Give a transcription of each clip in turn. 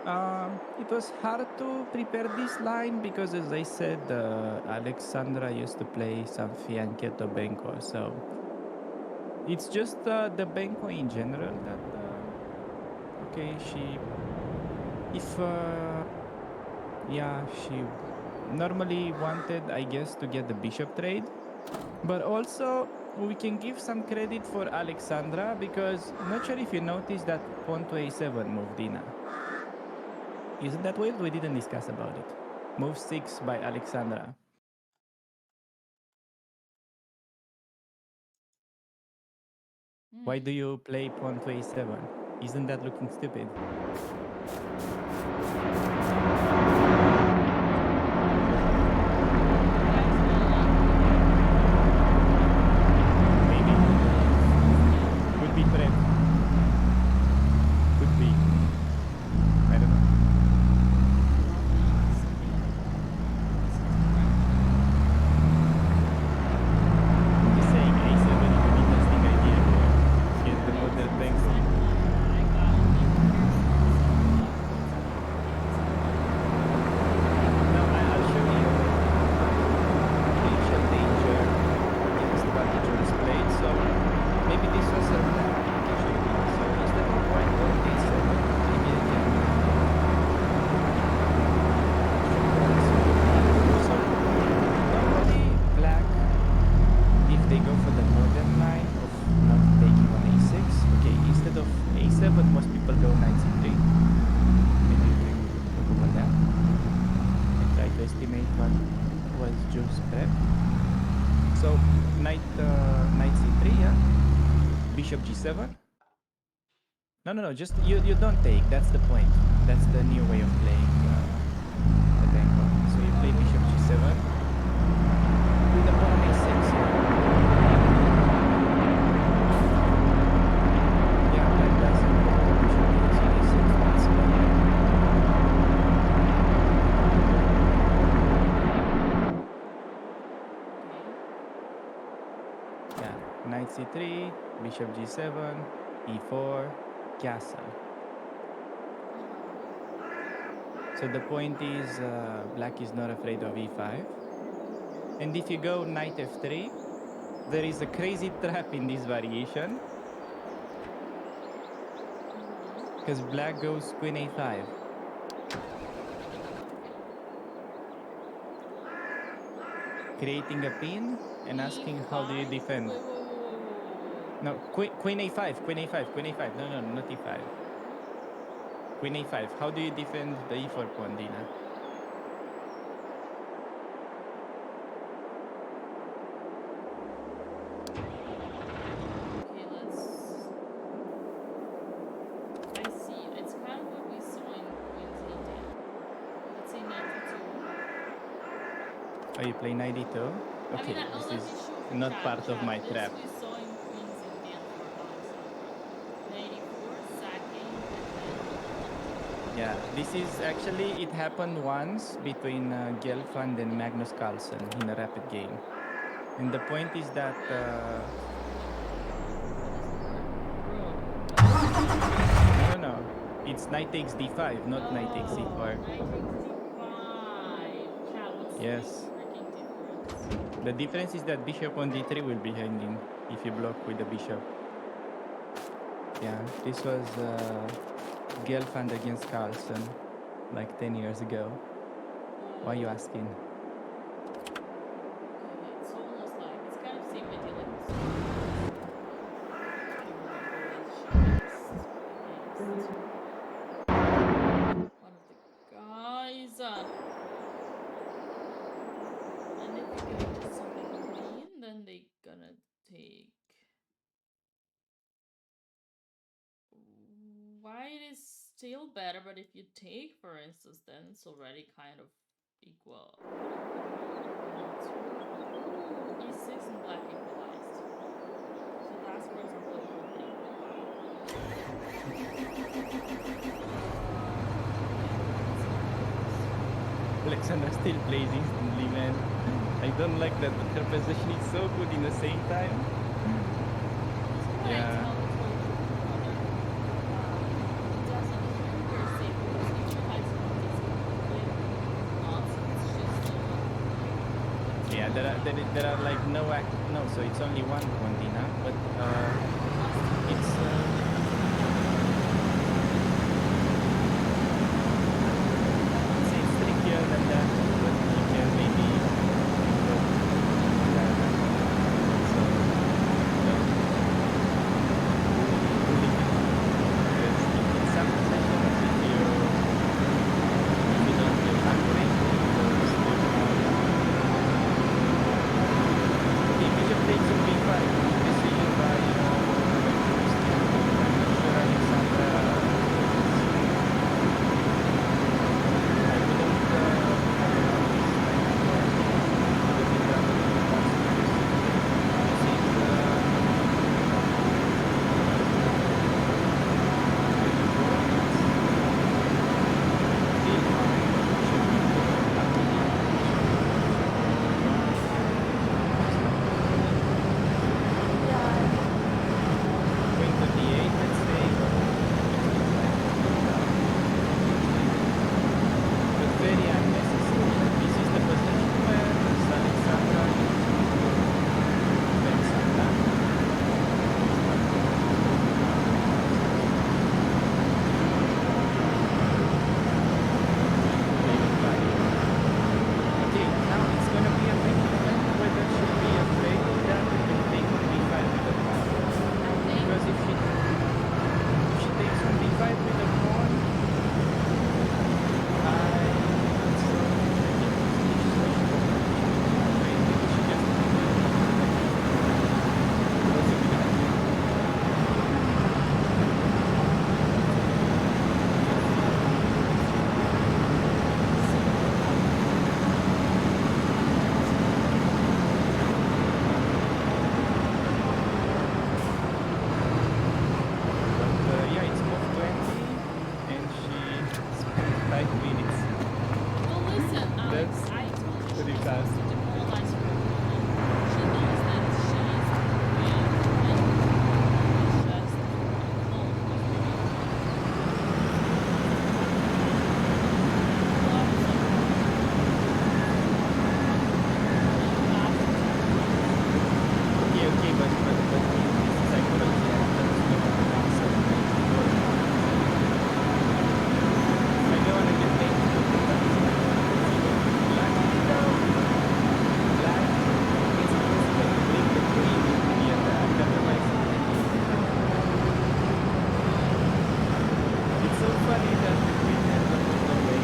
It was hard to prepare this line because, as I said, Alexandra used to play some fianchetto benko, so it's just the benko in general that okay, she normally wanted, I guess, to get the bishop trade, but also we can give some credit for Alexandra because not sure if you noticed that pawn to a7 moved Dina. Isn't that wild? We didn't discuss about it. Move 6 by Alexandra. Why do you play pawn to a7? Isn't that looking stupid? Maybe. Could be prep. Could be. I don't know. I'm just saying a7 is an interesting idea here. Get the model benko. Now I'll show you potential danger against what he just played. So maybe this was a so instead of white going a7, maybe I can so normally black, if they go for the modern line of not taking on a6, okay, instead of a7 most people go knight c3. Maybe you can talk about that. I try to estimate what was Joe's prep. So knight c3, yeah. Bishop g7. No. Just you don't take. That's the point. That's the new way of playing the benko. So you play bishop g7 with the pawn a6. Yeah, that doesn't bishop a6. That's better. Yeah, knight c3, bishop g7, e4, castle. So the point is black is not afraid of e5. And if you go knight f3, there is a crazy trap in this variation. Because black goes queen a5. Creating a pin and asking how do you defend. No, queen a5, queen a5, queen a5. No, not e5. Queen a5. How do you defend the e4 pawn, Dina? Okay, let's. I see. It's kind of what we saw in Queen's E10. Let's say 92. Oh, you play knight e2? Okay, this is not part of my trap. This we saw in Queen's E10 for Alexandra. 94, sacking, and Yeah, this is actually, it happened once between Gelfand and Magnus Carlsen in a rapid game. And the point is that no. It's knight takes d5, not knight takes e4. Knight takes d5. Chat, what's Yes. the freaking difference? The difference is that bishop on d3 will be hanging if you block with the bishop. Yeah, this was Gelfand against Carlsen like 10 years ago. Why are you asking? It's almost like it's kind of same idea like one of the guys. And if you get something green, then they gonna take. White is still better, but if you take, for instance, then it's already kind of equal. E6 and black equalized. So that's, for example, Alexandra still plays instantly, man. I don't like that, but her position is so good in the same time. Yeah. there are like no, so it's only one Condina, but it's say it's trickier than that, but you can maybe go yeah. So really because in some sessions if you don't feel accurate, you still okay, bishop takes on b5. Decision by Christian. I'm not sure Alexandra. I wouldn't I don't know this like this is queen to d8, let's say. But very unnecessary. This is the position where Alexandra Alexandra okay, now it's gonna be a tricky moment whether she'll be afraid of that and take on b5 with a pawn. Because if she takes on b5 with a pawn, yeah, it's move 20 and she spent 5 minutes. Well, listen, Alex, That's I told you she pretty was fast. supposed to demoralize her opponent. She knows that she is to win, and it's just Okay, but this psychology happens when you answer I don't wanna get late to the black down. Black is supposed to bring the queen into the attack, otherwise it's so funny that the queen never moved away.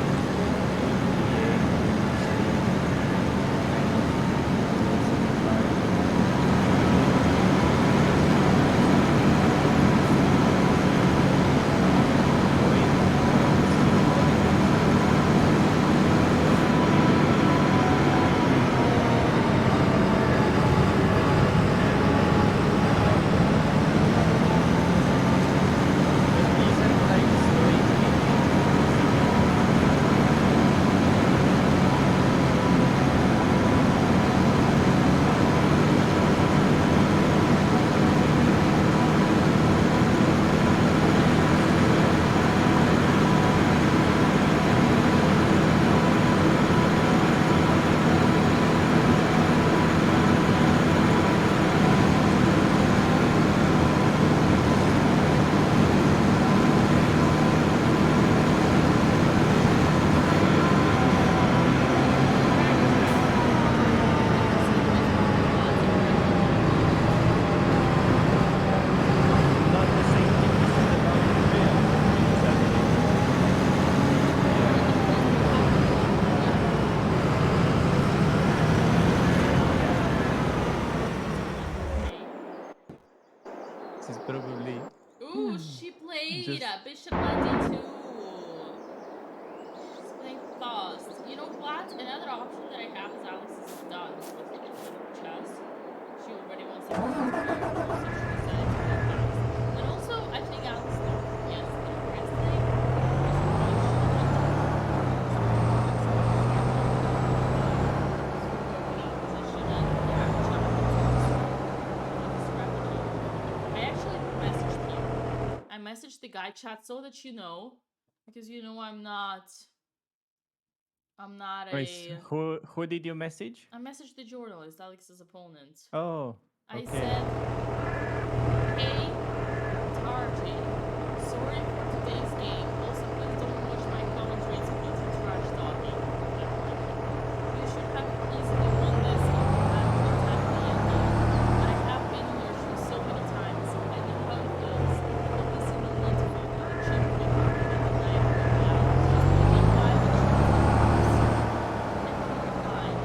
Not the same thing this is about to fail. This is probably ooh, she played just bishop on d2. She's playing fast. You know what? Another option that I have is Alex is done with chess. She already wants to play here, so she decided to play fast. And also, I think Alex thought, yes, the first thing I actually messaged people. I messaged the guy chat so that you know, because you know I'm not I'm not Wait, a. who did you message? I messaged the journalist, Alex's opponent. Oh, I okay. said, "Hey, Tarji, sorry for today's game. Also, please don't watch my commentary. It's completely trash talking. You should have easily won this if you hadn't attacked the ending. I have been in your shoes so many times. I know how it feels. Hopeless and unwanted, and cheap with the night going out. Just looking by the shoes. And keep in mind,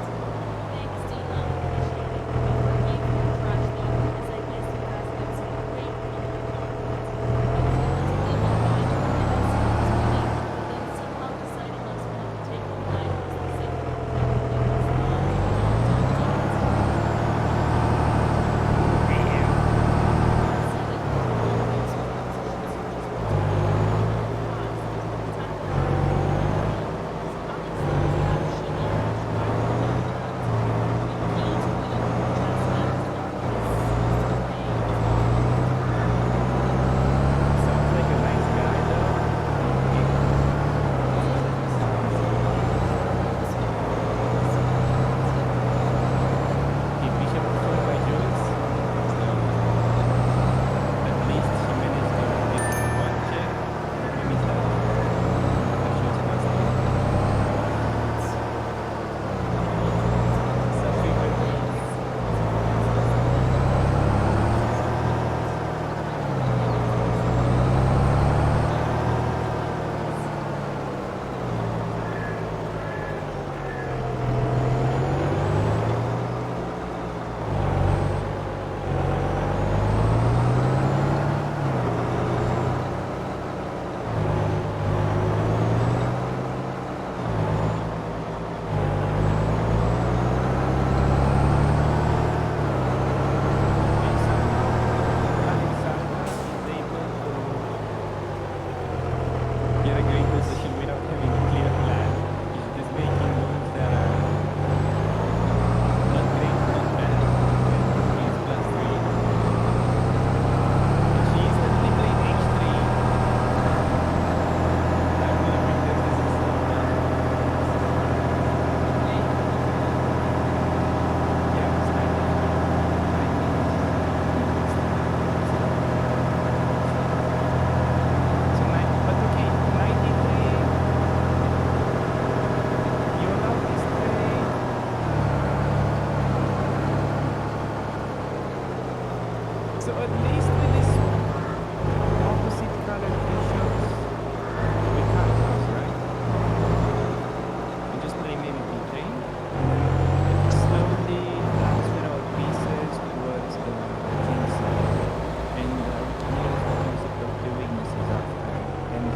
thanks, Dina. Appreciate it. I forgave your trash talk because I guess it has been some great undercomfort. I was going to leave it by, and I said it's winning, but then somehow decided I was going to take the night as the same. It was not. Sounds like a nice guy though. He bishop controlled by Jules. At least he managed to get one check. But we missed out. That shows master. Something with Alexandra is able to get a great position without having a clear plan. She's just making moves that are not great, not bad. She is +3. If she instantly played H3, I would have picked this as a slow down. Yeah, it's 90. So but okay, 93. You allow this trade. So at least with this opposite colored bishops, we can't cross, right? We just play maybe B3, and then slowly transfer our pieces towards the king side. And we can use the concept of the weaknesses after. And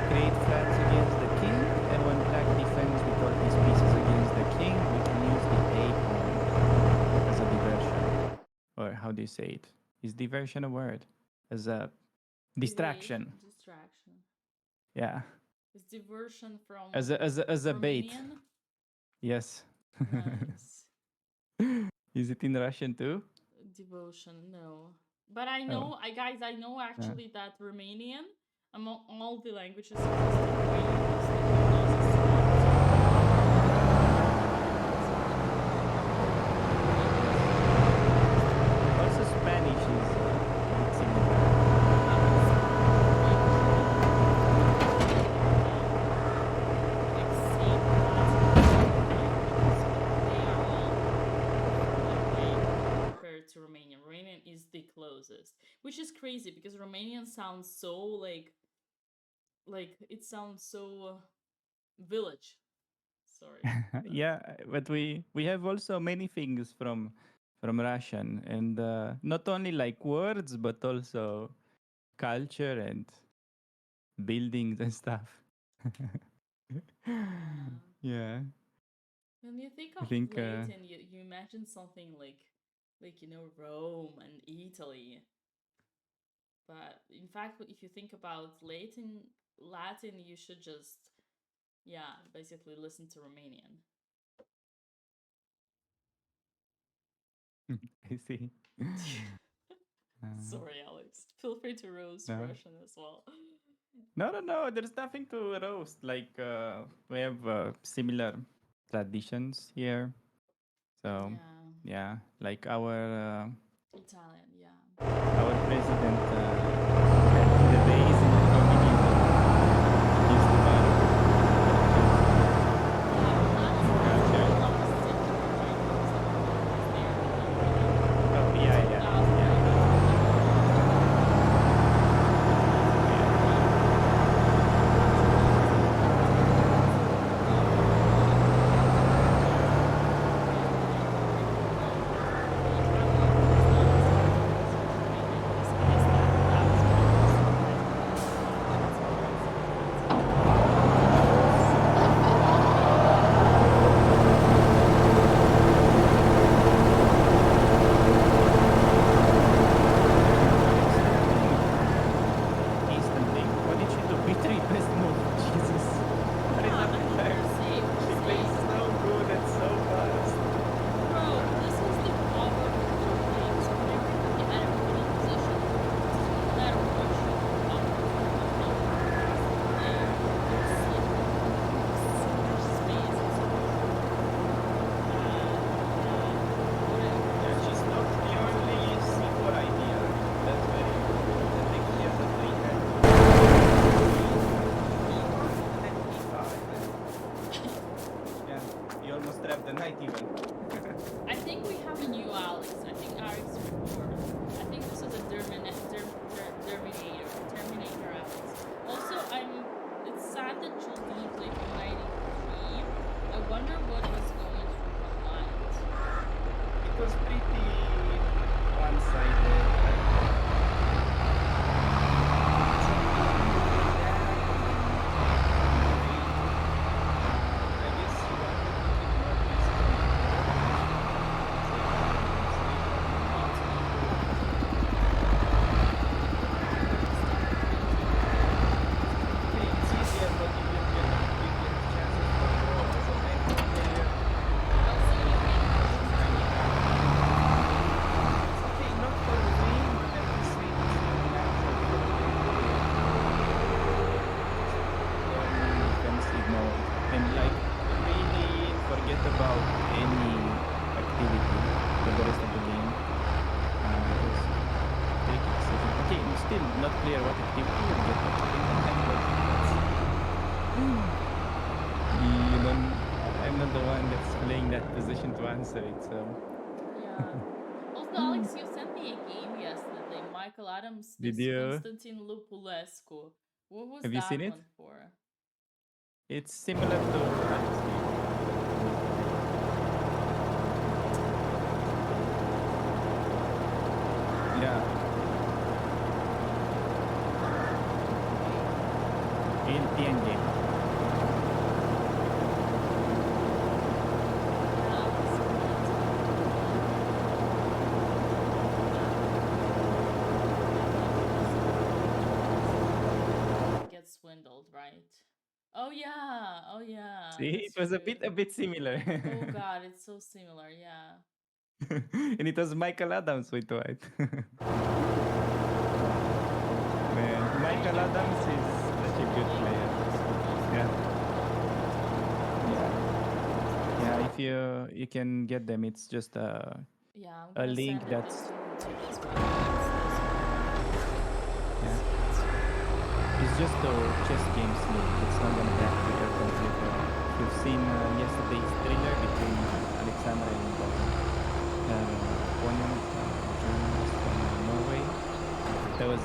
create flats against the king, and when black defends with all these pieces against the king, we can use the A pawn as a diversion. Or how do you say it? Is diversion a word? As a distraction. Distraction. Yeah. It's diversion from As a bait. Romanian. Yes. Nice. Is it in Russian too? Devotion, no. But I Oh. know, I know actually that Romanian, among all the languages existing, really is the closest Also Spanish is quite similar. compared to Romanian. Romanian is the closest, which is crazy because Romanian sounds so like it sounds so village. Sorry. Yeah, but we have also many things from Russian, and not only like words, but also culture and buildings and stuff. Yeah, When you think I of think Latin, you imagine something like Rome and Italy. But in fact, if you think about Latin, you should just basically listen to Romanian. I see. Sorry, Alex. Feel free to roast No. Russian as well. No. There's nothing to roast. Like we have similar traditions here. So Yeah, yeah, like Italian. Yeah. our president back in the days in the communism used to buy Yeah, culture. honestly, it's a lot of stick to the right because the one was there with them Oh from yeah, yeah, 2000 yeah, right up to like yeah. 'Cause Eastern Link. What did she do? B3 best move. Jesus. What is Yeah, up I with mean, her? we'll see, we'll She plays see. so good and so fast. Bro, this is the problem with their games. Whenever you get everybody in position, no matter what you up there's like so much space and so much whatever. Yeah, she's not the only C4 idea. That's very important. I think she has a 3 hand. Yeah, you almost trapped the knight even. I think we have a new Alex. I think Alex reborn. I think this is a Terminator Alex. Also, it's sad that Jules didn't play from 93. I wonder what was going through her mind. It was pretty one-sided. I guess she wanted to keep more okay, it's easier, but you will get chances for growth as a meta player. Also, you can push It's okay, not for the win, but at least we still have some learning defensive mode and like really forget about any activity for the rest of the game. Just take a decision. Okay, it's still not clear what activity you'll get, but I think I'm you don't. I'm not the one that's playing that position to answer it. So Yeah. Also, Alex, you sent me a game yesterday. Michael Adams did this you Constantine Lupulescu. What was have you seen that it? one for? It's similar to Alex game. Yeah, in TN game. Get swindled, right? Oh yeah, oh yeah, See, it that's was a true. bit similar. Oh god, it's so similar, yeah. And it was Michael Adams with white. Man, Michael Adams is such a good player. Yeah. Yeah. Yeah, if you can get them, it's just Yeah, I'm a gonna link send it that's to this one. It's this one. yeah. It's It's just a chess games link. It's not gonna hack to your computer. You've seen yesterday's thriller between Alexandra and her opponent, journalist from Norway. That was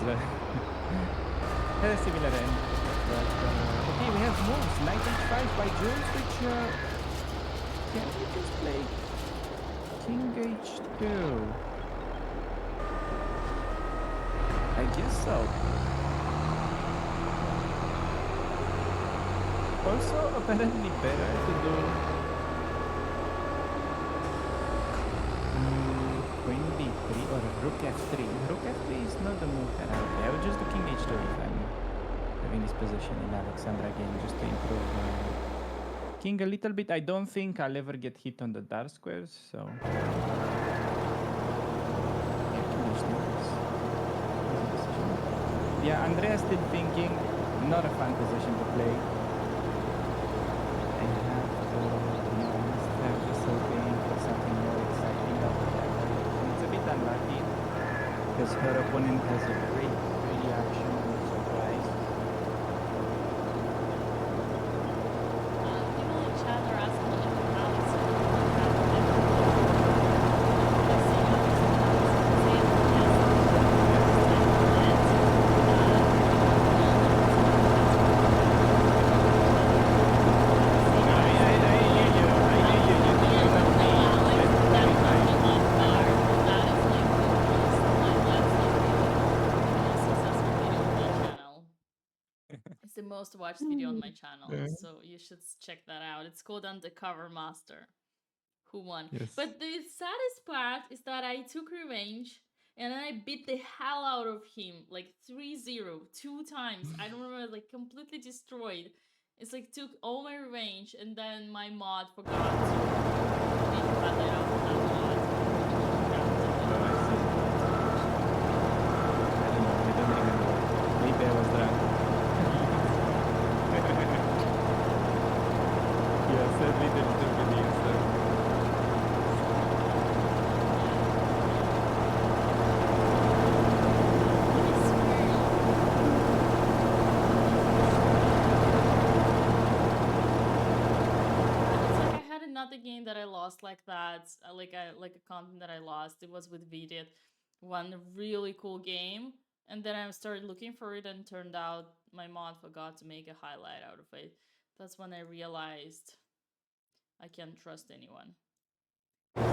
had a similar end. But okay, we have moves. Knight h5 by Jules, which can we just play King h2? I guess so. Also, apparently better to do queen b3 or rook f3. Rook f3 is not the move that I would play. I would just do king h2 if I'm having this position in Alexandra game just to improve king a little bit. I don't think I'll ever get hit on the dark squares, so yeah, king h2 is a decision. Yeah, Andrea's still thinking. not a fun position to play. I have to, I'm just hoping for something more exciting out of that. And it's a bit unlucky because her opponent has a great reaction and surprise. People in chat are asking if Alex is It's the most watched video on my channel, so you should check that out. It's called Undercover Master. Who won? Yes. But the saddest part is that I took revenge and then I beat the hell out of him, like 3-0, 2 times. I don't remember, like completely destroyed. It's like took all my revenge and then my mod forgot to make a highlight out of that mod. I don't know. I don't even know. Maybe I was drunk. Yeah, sadly there's no video, so. Another game that I lost like that, like a content that I lost. It was with Vidiot, one really cool game, and then I started looking for it, and turned out my mod forgot to make a highlight out of it. That's when I realized I can't trust anyone. It's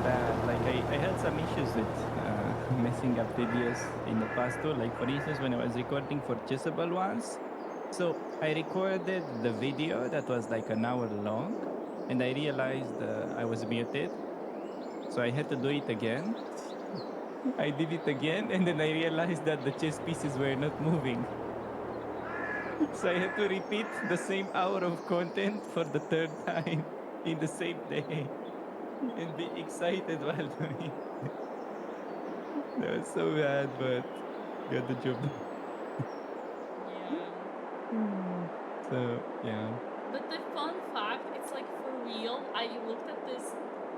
bad. Like I had some issues with messing up videos in the past too. Like for instance, when I was recording for Chessable once. So I recorded the video that was like an hour long, and I realized I was muted. So I had to do it again. I did it again, and then I realized that the chess pieces were not moving. So I had to repeat the same hour of content for the 3rd time in the same day and be excited while doing it. That was so bad, but got the job. So, yeah. But the fun fact, it's like for real, I looked at this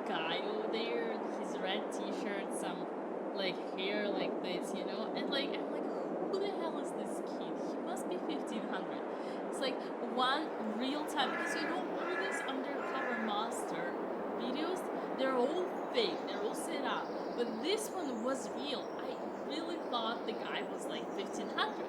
guy over there, his red t-shirt, some like hair like this, you know, and like I'm like, who the hell is this kid? He must be 1500. It's like one real time, because you know all these Undercover Master videos, they're all fake, they're all set up, but this one was real. I really thought the guy was like 1500.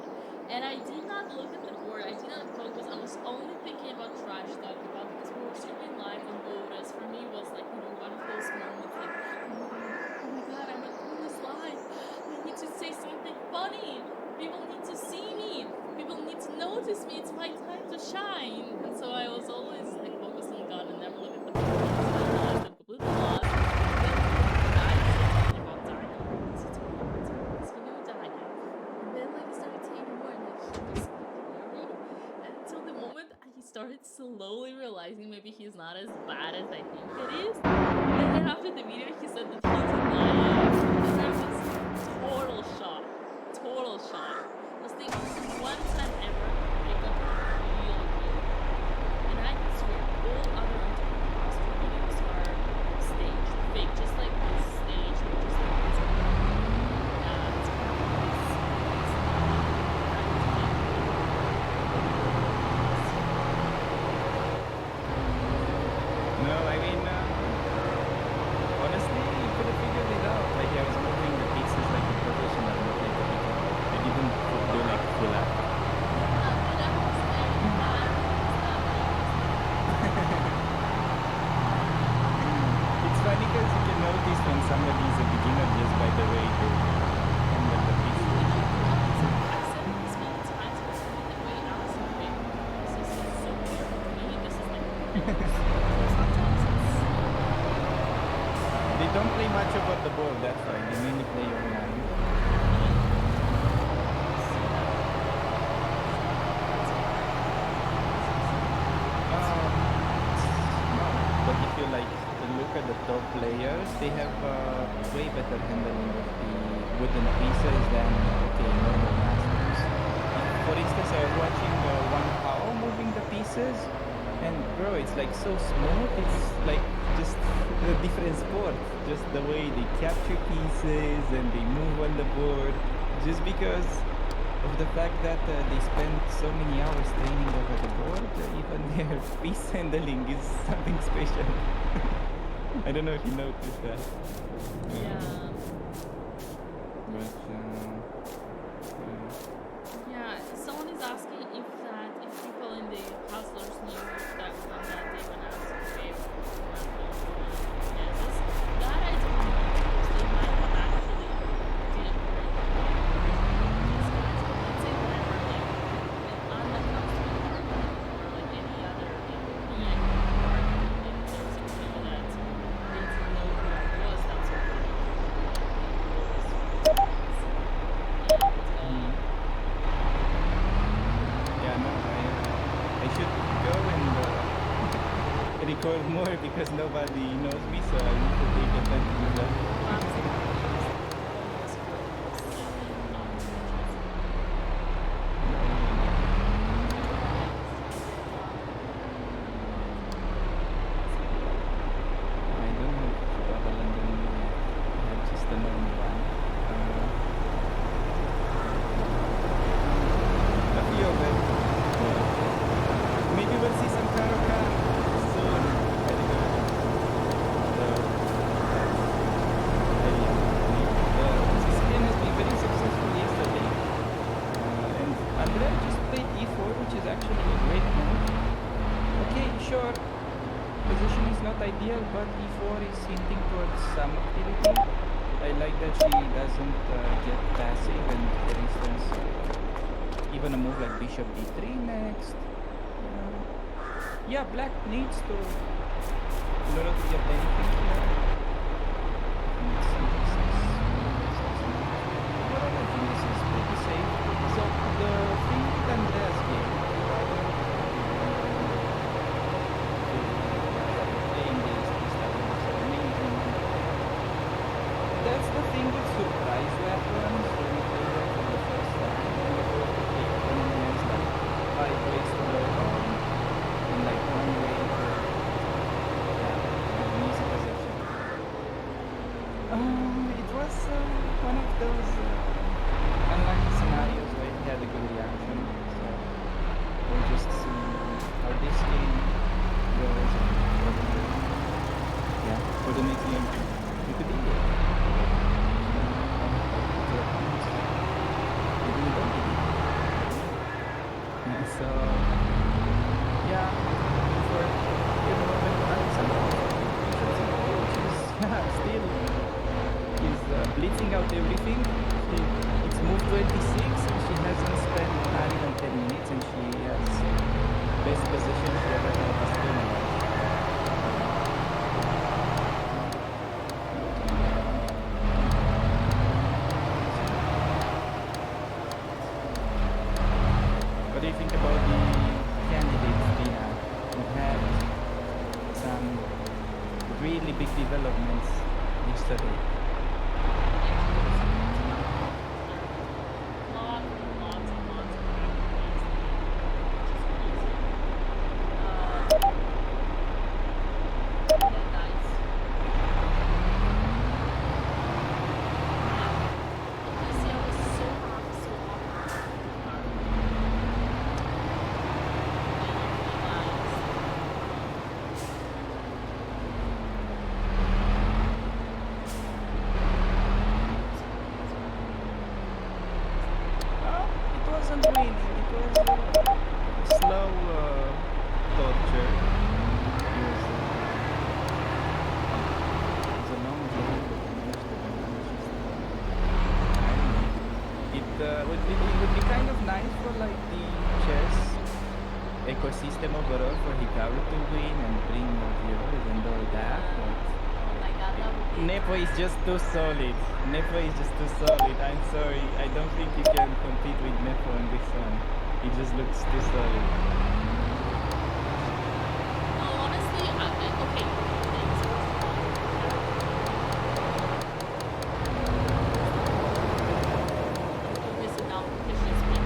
And I did not look at the board, I did not focus, I was only thinking about trash talking about, because we were streaming live on Lotus. For me, it was like, you know, one of those moments like, oh my god, I'm on this live, I need to say something funny, people need to see me, people need to notice me, it's my time to shine. And so I was always like focused on God and never look at the board. I'm completely lost. Started slowly realizing maybe he's not as bad as I think it is. And then after the video, he said that he's alive. And I was total shock. Total shock. I was thinking, one time ever, I got real good. And I swear, all other Master videos are staged, fake, just like this stage, just like this. No, I mean, honestly, you could have figured it out. Like, I was moving the pieces like a professional, not like a beginner. I didn't do like full act. It's funny because you can notice when somebody is a beginner just by the way they handle the pieces. I've said this many times, but the way Alison Pick, this is so weird. For me, this is like They don't play much about the ball, that's why. They mainly play online. No, but if you like look at the top players, they have way better handling of the wooden pieces than normal masters. If for instance, I was watching One How moving the pieces, and bro, it's like so smooth. It's like just a different sport. Just the way they capture pieces and they move on the board, just because of the fact that they spend so many hours training over the board. Even their piece handling is something special. I don't know if you noticed that. Yeah. But Yeah, someone is asking if people in the hustlers knew that one that they went out to pay for Kansas. That I don't know because they might have actually did work these guys. But let's say whenever like on the comes to or like any other like party, if there's a few that needs to know who it was, that's what they do. And yeah, no, I should go and record more because nobody knows me, so I need to take advantage of that. I don't have Papa London. I have just the normal one. A few of them. Maybe we'll see some Karoka soon. I don't know. Sicilian has been very successful yesterday. And Andrea just played e4, which is actually a great move. Okay, sure. Position is not ideal, but e4 is hinting towards some activity. I like that she doesn't get passive, and for instance, even a move like bishop d3 next. Yeah, black needs to, in order to get anything here. Needs some pieces. But I think this is pretty safe. So the thing with Andrea's game, playing this stuff is amazing. That's the thing with surprise weapons when you play them for the first time. Okay, opponent has like 5 ways to go home, and like 1 way to have an easy possession. It was one of those unlucky scenarios where he had a good reaction. So we'll just see how this game goes, and for the next game, we could be there. So yeah, for Alexander, which is still is blitzing out everything. It's moved 26 and she hasn't spent not even 10 minutes, and she has best position she ever had as tournament. What do you think about the candidates we have? We had some really big developments yesterday. lots of Wasn't raining, it was slow torture. It was a long game, but I managed to it would be kind of nice for like the chess ecosystem overall for Hikaru to win and bring more viewers and all that. But Oh my god, that would be Nepo is just too solid. Nepo is just too solid. I'm sorry. I don't think you can compete with Nepo on this one. He just looks too solid. No, honestly, okay. This is now because she's been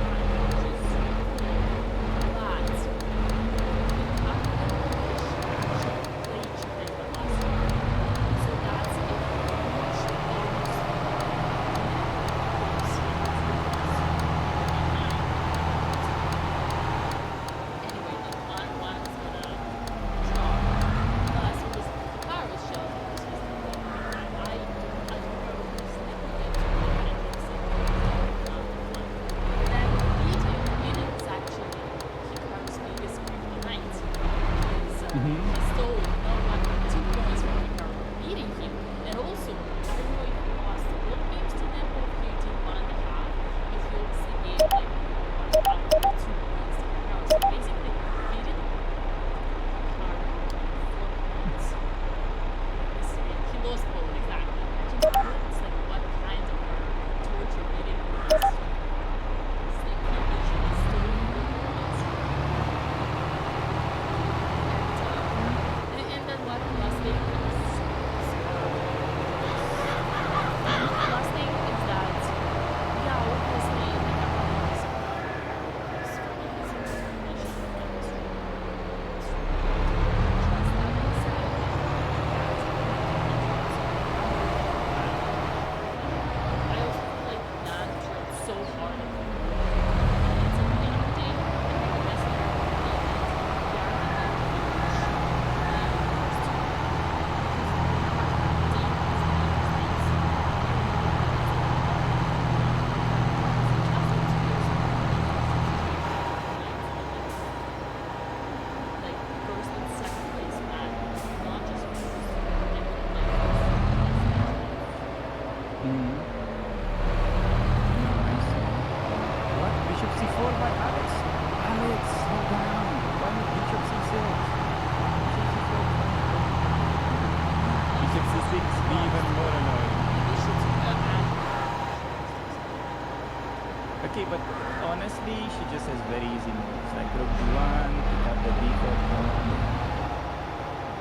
honestly, she just has very easy moves. Like rook d1, pick up the d4 pawn.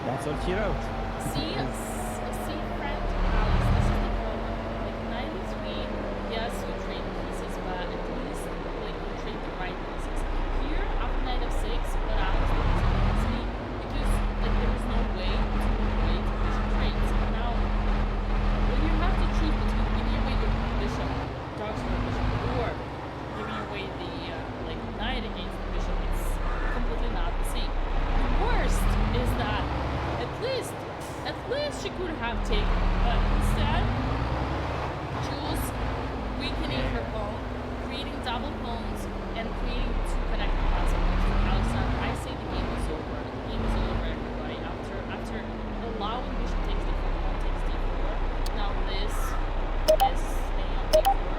That's all she wrote. See, friend Alex, this is the problem. Like, knight e3, yes, you trade pieces, but at least, like, you trade the right pieces. Here, after knight f6, what Alex did is easy, because, like, there is no way to avoid bishop trades. Now, when you have to choose between giving away your bishop, dark square bishop, or giving away the, like, knight against the bishop, it's completely not the same. The worst is that at least she could have taken, but instead, she was weakening her pawn, creating double pawns, and creating two connected puzzles. Alexander, I say the game is over. The game is over, everybody. After allowing bishop takes d4, pawn takes d4, now this staying on d4,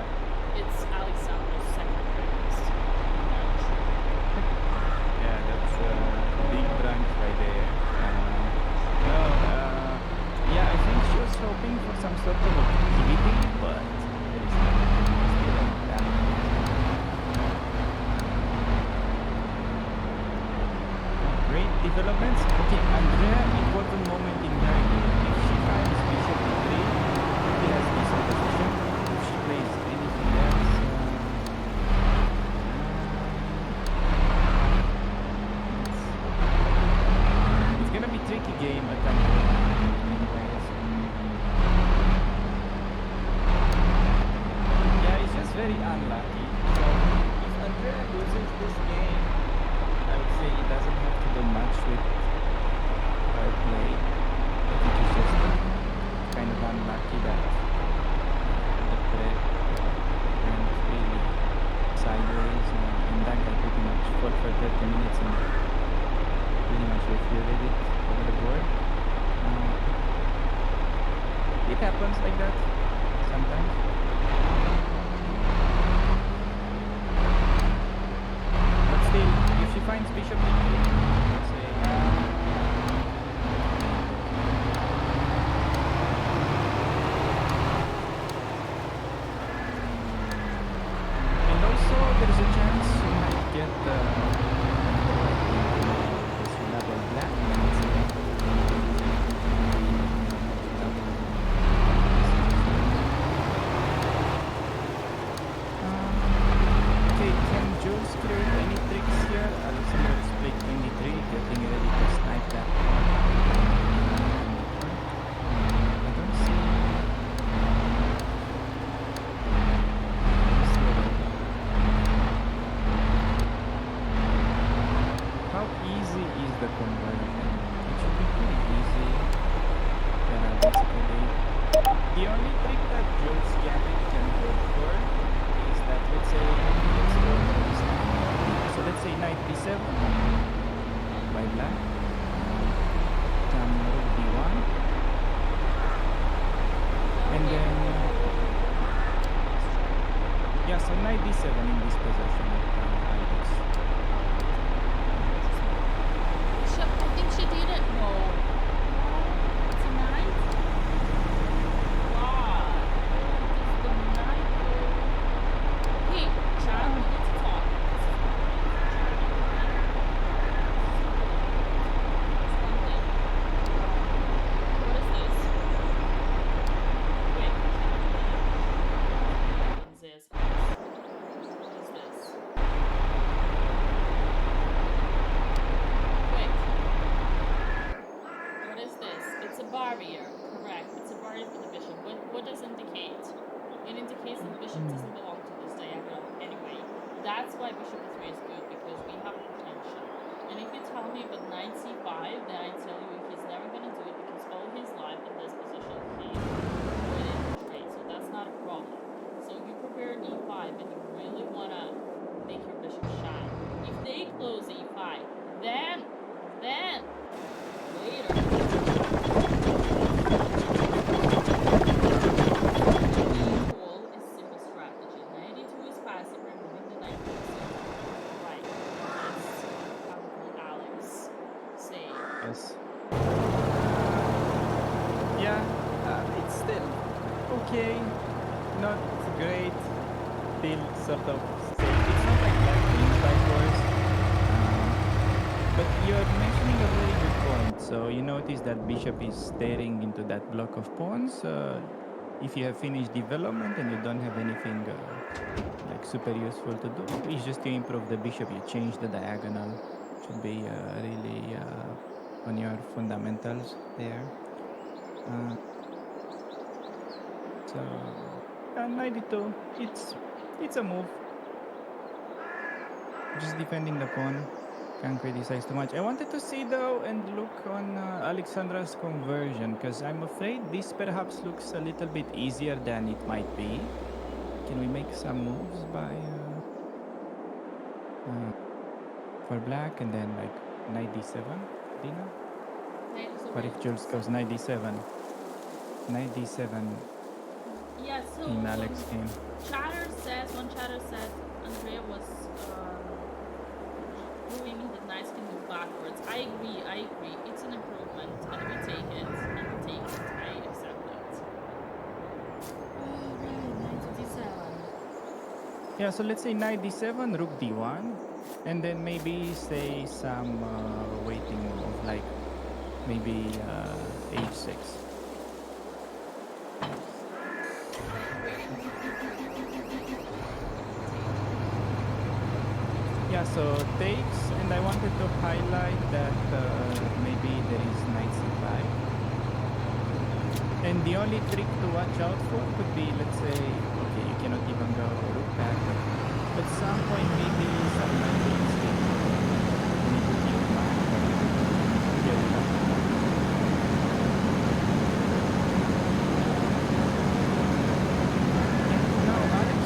it's Alexander's second greatest match. Yeah, that's a big brunch right there. Yeah, I think she was hoping for some sort of activity, but there is nothing still like that. Great developments. Okay, Andrea, important moment in her game. If she finds bishop e3, he has decent position. If she plays anything else, it's gonna be tricky game at Andrea. Anyways. Yeah, it's just very unlucky. So if Andrea loses this game, I would say he doesn't have to do much with her play. I think he's just kind of unlucky that the threat went really sideways, and that guy pretty much fought for 30 minutes and pretty much refuted it over the board. It happens like that sometimes. But still, if she finds bishop e3, let's say, and also there is a chance you might get this double black. Okay, can Jules clear any tricks here? Alexander is playing 23, getting ready to snipe that one. I don't see. How easy is the conversion? It should be pretty easy. Basically, the only trick that Jules Gambit can go for is that, let's say, let's go for this knight. So let's say knight b7 by black. Come rook d1. And then, yeah, so knight d7 in this position of Alex. Bishop, I think she didn't know. It's a knight. Wow. Where does the knight go? Okay, Chad, we need to talk. What is this? Wait. This. What is this? Quick. What is this? It's a barrier. Correct. It's a barrier for the bishop. What does it indicate? It indicates that the bishop doesn't belong to this diagonal anyway. That's why bishop e3 is good, because we have potential. And if you tell me about knight c5, then I tell you he's never gonna do it, because all his life in this position he's avoided trade, so that's not a problem. So you prepare e5 and you really wanna make your bishop shine. If they close e5, then later. Equal is simple strategy. Knight e2 is passive, removing the knight e6. Right. That's Uncle Alex say. Yes. Yeah, it's still okay. Not great. Still sort of safe. It's not like black queens by force. Um, but you're mentioning a very good point. So you notice that bishop is staring into that block of pawns. If you have finished development and you don't have anything like super useful to do, it's just to improve the bishop. You change the diagonal. Should be really on your fundamentals there. Uh, so 92. It's a move. Just defending the pawn. Can't criticize too much. I wanted to see though and look on Alexandra's conversion because I'm afraid this perhaps looks a little bit easier than it might be. Can we make some moves by uh, for black and then like knight d7, Dina? What if Jules goes knight d7? Knight d7 Yeah, so in Alex game. one chatter said Andrea was proving that knights can move backwards. I agree. It's an improvement, and we take it. I accept it. Alright, knight to d7. Yeah, so let's say knight d7, rook d1, and then maybe say some waiting move like maybe h6. Yeah, so takes, and I wanted to highlight that maybe there is knight c5. And the only trick to watch out for could be, let's say, okay, you cannot even go rook back, but at some point maybe some knight takes it. You need to keep in mind, but get it up. And now Alex.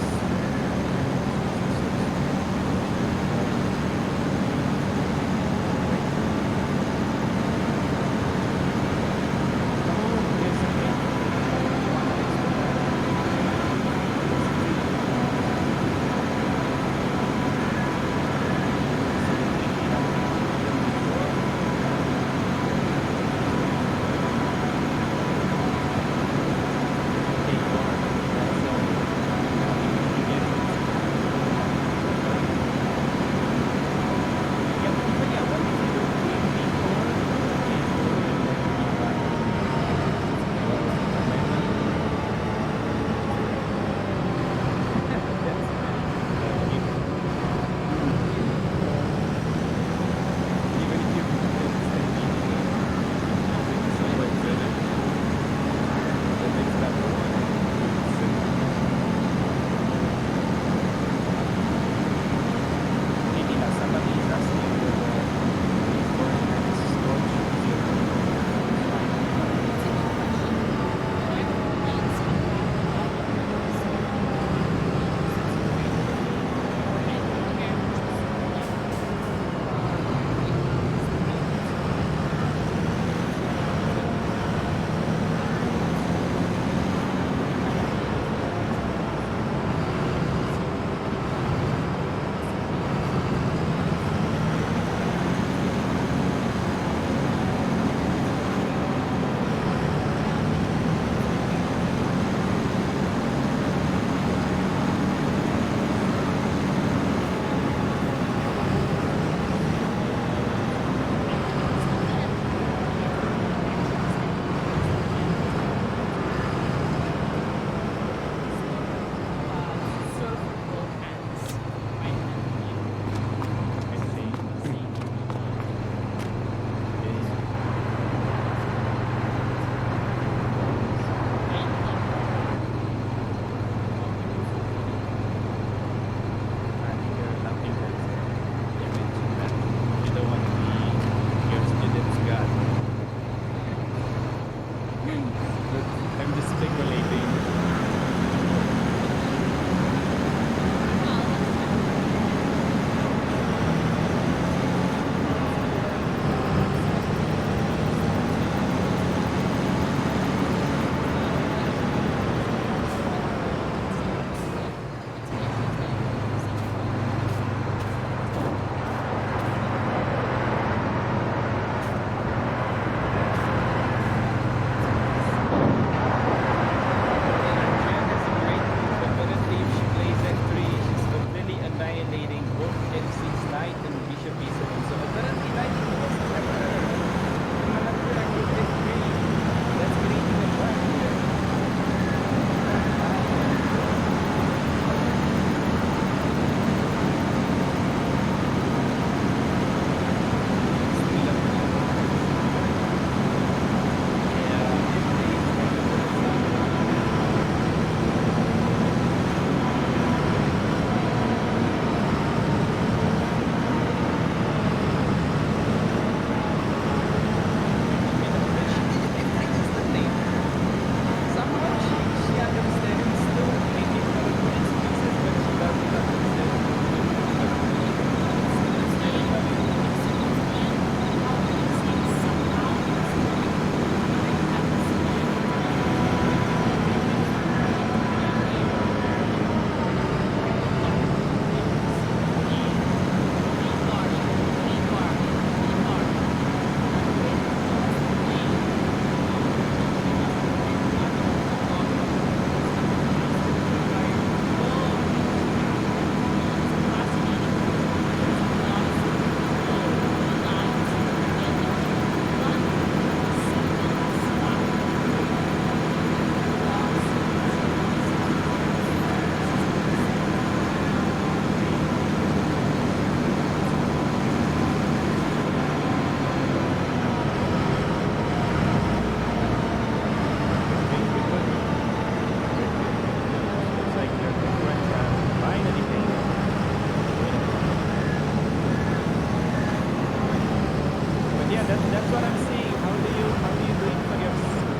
yeah, that's what I'm saying. How do you do it for yourself?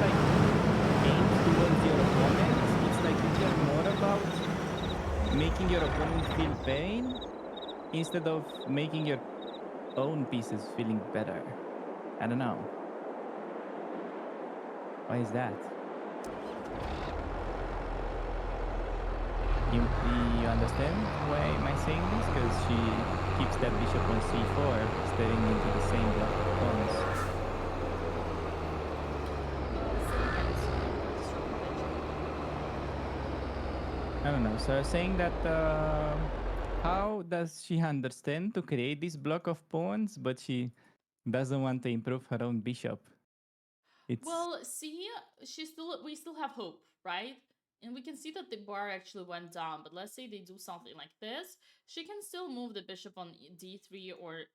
Like aim towards your opponent. It's like you care more about making your opponent feel pain instead of making your own pieces feeling better. I don't know. Why is that? You understand why am I saying this? Because she keeps that bishop on c4, staring into the same block of pawns. I don't know. So saying that, how does she understand to create this block of pawns, but she doesn't want to improve her own bishop? It's Well, see, we still have hope, right? And we can see that the bar actually went down, but let's say they do something like this. She can still move the bishop on d3 or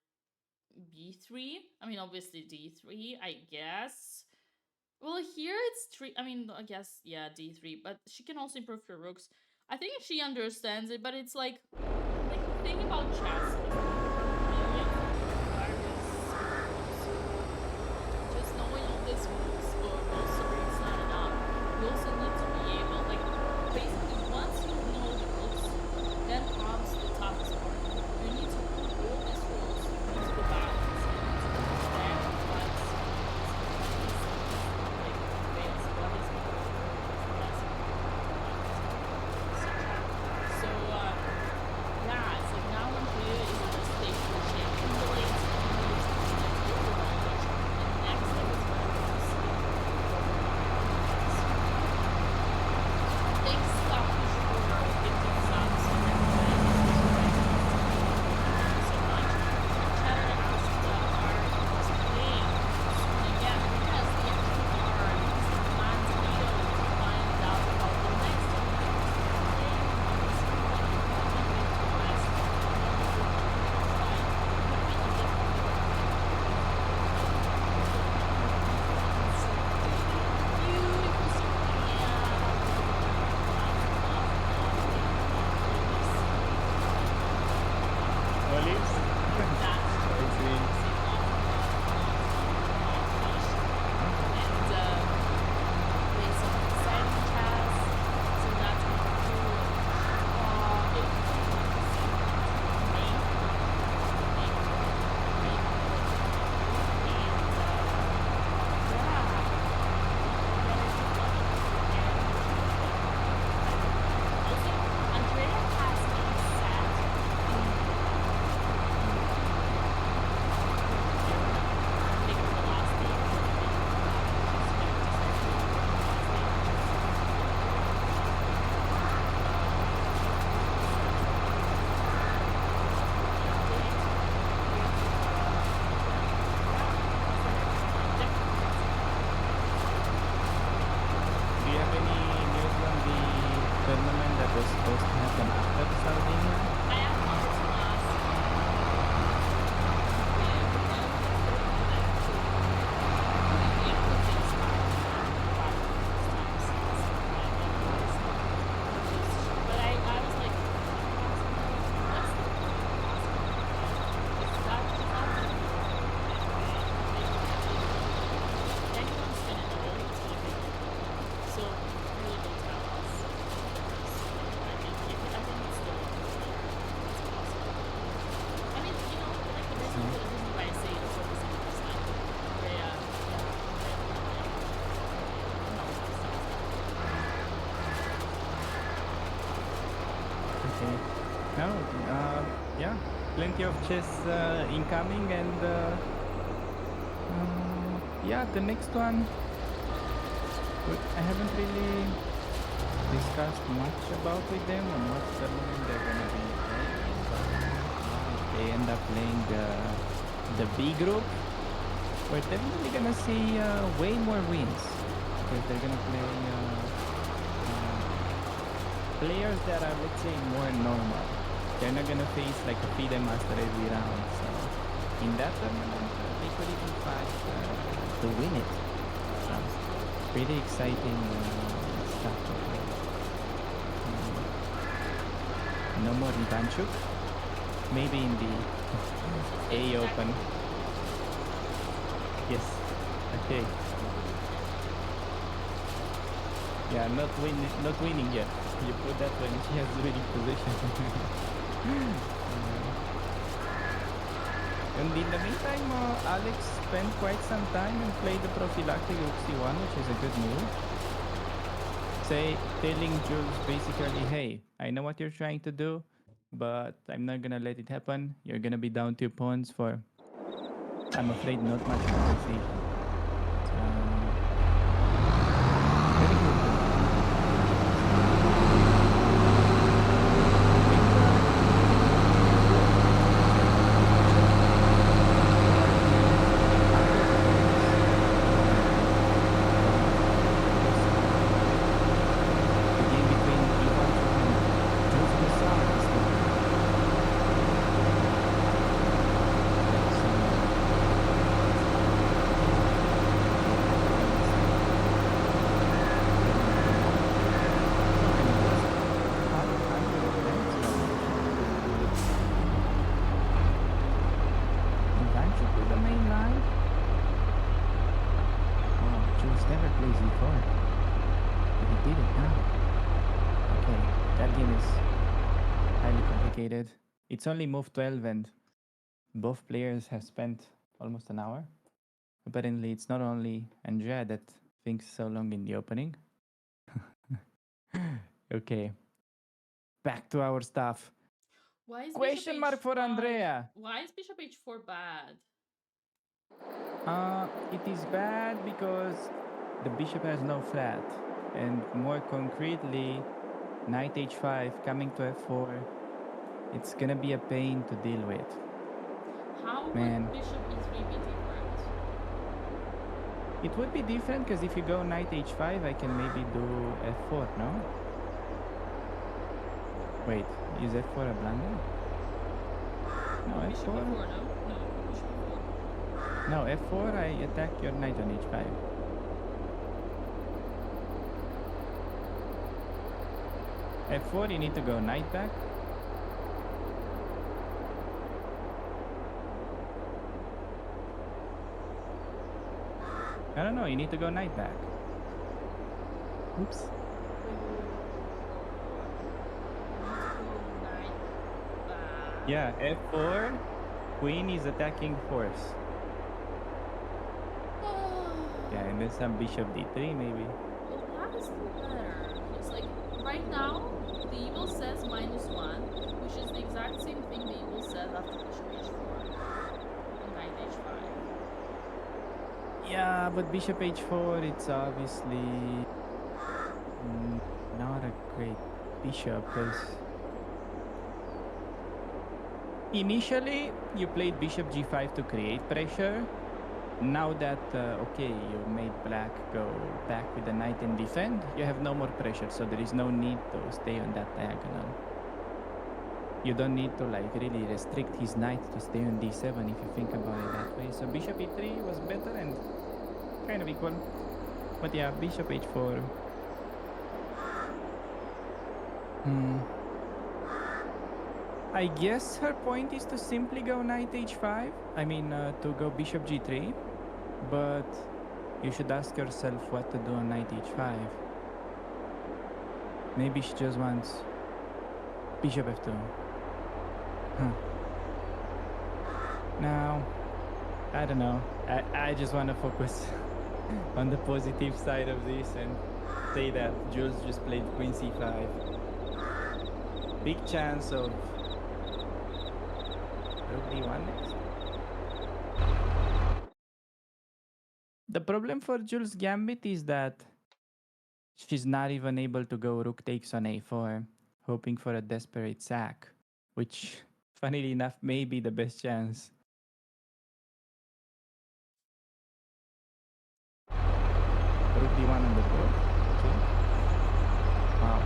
b3. I mean, obviously d3, I guess. Well, here it's three. I mean, I guess, yeah, d3, but she can also improve her rooks. I think she understands it, but it's like the thing about chess is just knowing all these rules for most of it's not enough. You also need to be able, like, basically, once you know the rules, then comes the toughest part. You need to put all these rules into the balance. You need to understand what's like fails, what is more, less important, so yeah, it's like now I'm here is the stage where she accumulates knowledge, and next step is when to see things stop for 15 subs and then so much. Chatter asked are playing soon again because the actual are commands Leo to find out about the next olives. I see. Do you have any news on the tournament that was supposed to happen after Sardinia? I am wanted to ask but I was like, what's the is that anyone's gonna know it's gonna be so really will tell us. I think it's still it's possible. I mean, you know, like the reason why I say it's always this like Rhea, Okay. No, yeah, plenty of chess incoming, and yeah, the next one. I haven't really discussed much about with them on what tournament they're gonna be playing, but if they end up playing the B group, we're definitely gonna see way more wins because they're gonna play players that are, let's say, more normal. They're not gonna face like a FIDE master every round. So in that tournament, they could even fight to win it. So pretty exciting stuff to play. No more Ivanchuk. Maybe in the A Open. Yes. Okay. Yeah, not winning yet. You put that when she has the winning position. And in the meantime, Alex spent quite some time and played the prophylactic Rook C1, which is a good move. Telling Jules basically, hey, I know what you're trying to do, but I'm not gonna let it happen. You're gonna be down 2 pawns for, I'm afraid, not much compensation. Very good. The game between Ivan and Jules Bissau is the Ivanchuk with the main line. Oh, Jules never plays E4. But he did it now. Okay, that game is highly complicated. It's only move 12 and both players have spent almost an hour. Apparently, it's not only Andrea that thinks so long in the opening. Okay, back to our stuff. Why is Question mark for Andrea. Why is Bishop H4 bad? It is bad because the bishop has no flat, and more concretely, knight h5 coming to f4. It's gonna be a pain to deal with. How Man. would Bishop E3 be different? It would be different because if you go knight h5, I can maybe do f4, no? Wait, is f4 a blunder? No, Bishop f4? E4, no? No, Bishop E4. No, f4, I attack your knight on h5. f4, you need to go knight back. I don't know, you need to go knight back. Oops. Yeah, f4, queen is attacking force. Yeah, and then some bishop d3 maybe. Well, that is better. It's like, right now, the evil says -1, which is the exact same thing the evil says after Bishop H4 and knight H5. Yeah, but bishop h4, it's obviously not a great bishop because initially you played bishop g5 to create pressure. Now that, okay, you made black go back with the knight and defend, you have no more pressure, so there is no need to stay on that diagonal. You don't need to like really restrict his knight to stay on d7 if you think about it that way. So bishop e3 was better and kind of equal. But yeah, bishop h4. I guess her point is to simply go knight h5. I mean, to go bishop g3. But you should ask yourself what to do on knight h5. Maybe she just wants bishop f2. Now, I don't know. I just want to focus on the positive side of this and say that Jules just played queen c5. Big chance of rook d1 next. The problem for Jules' gambit is that she's not even able to go rook takes on a4, hoping for a desperate sack, which, funnily enough, may be the best chance. Rook d1 on the board. Okay. Wow.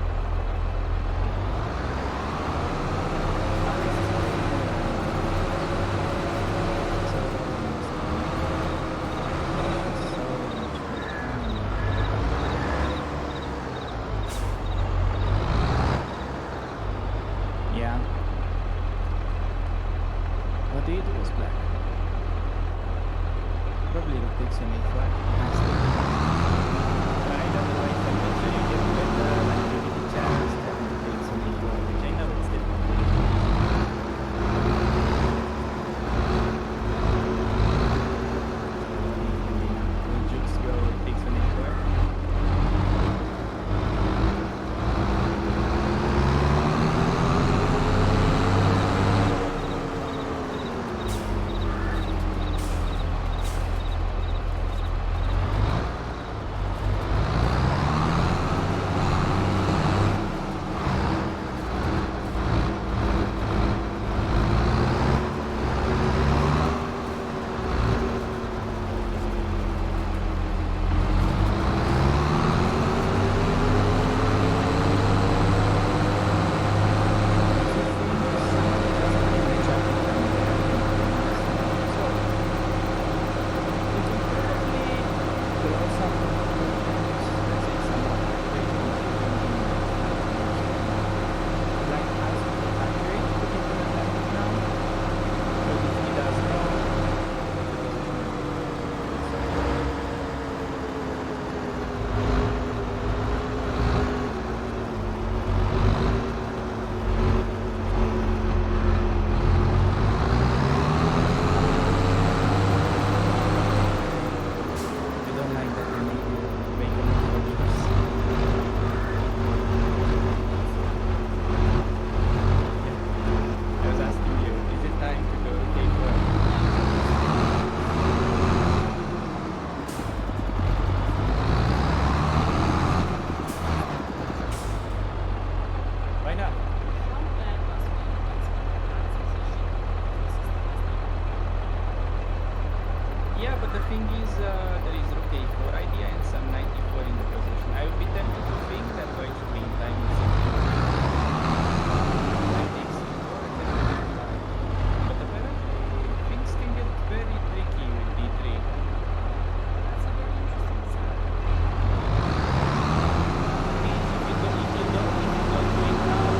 Yeah. What do you do as black? Probably rook takes on a4. Has to be. Right, otherwise I'm not sure you get better like maybe the chance that rook takes on a4, which I know it's still not will Jukes go takes on a4? You don't like that you need to make a move for Jukes? I was asking you, is it time to go k4? Why not? How bad must be against my position? Yeah, but the thing is, there is rook a4 idea and some knight e4 in the position. I would be tempted to think that white queen time is knight takes e4 and then d5. But apparently things can get very tricky with d3. That's a very interesting side. Means if you don't do it now,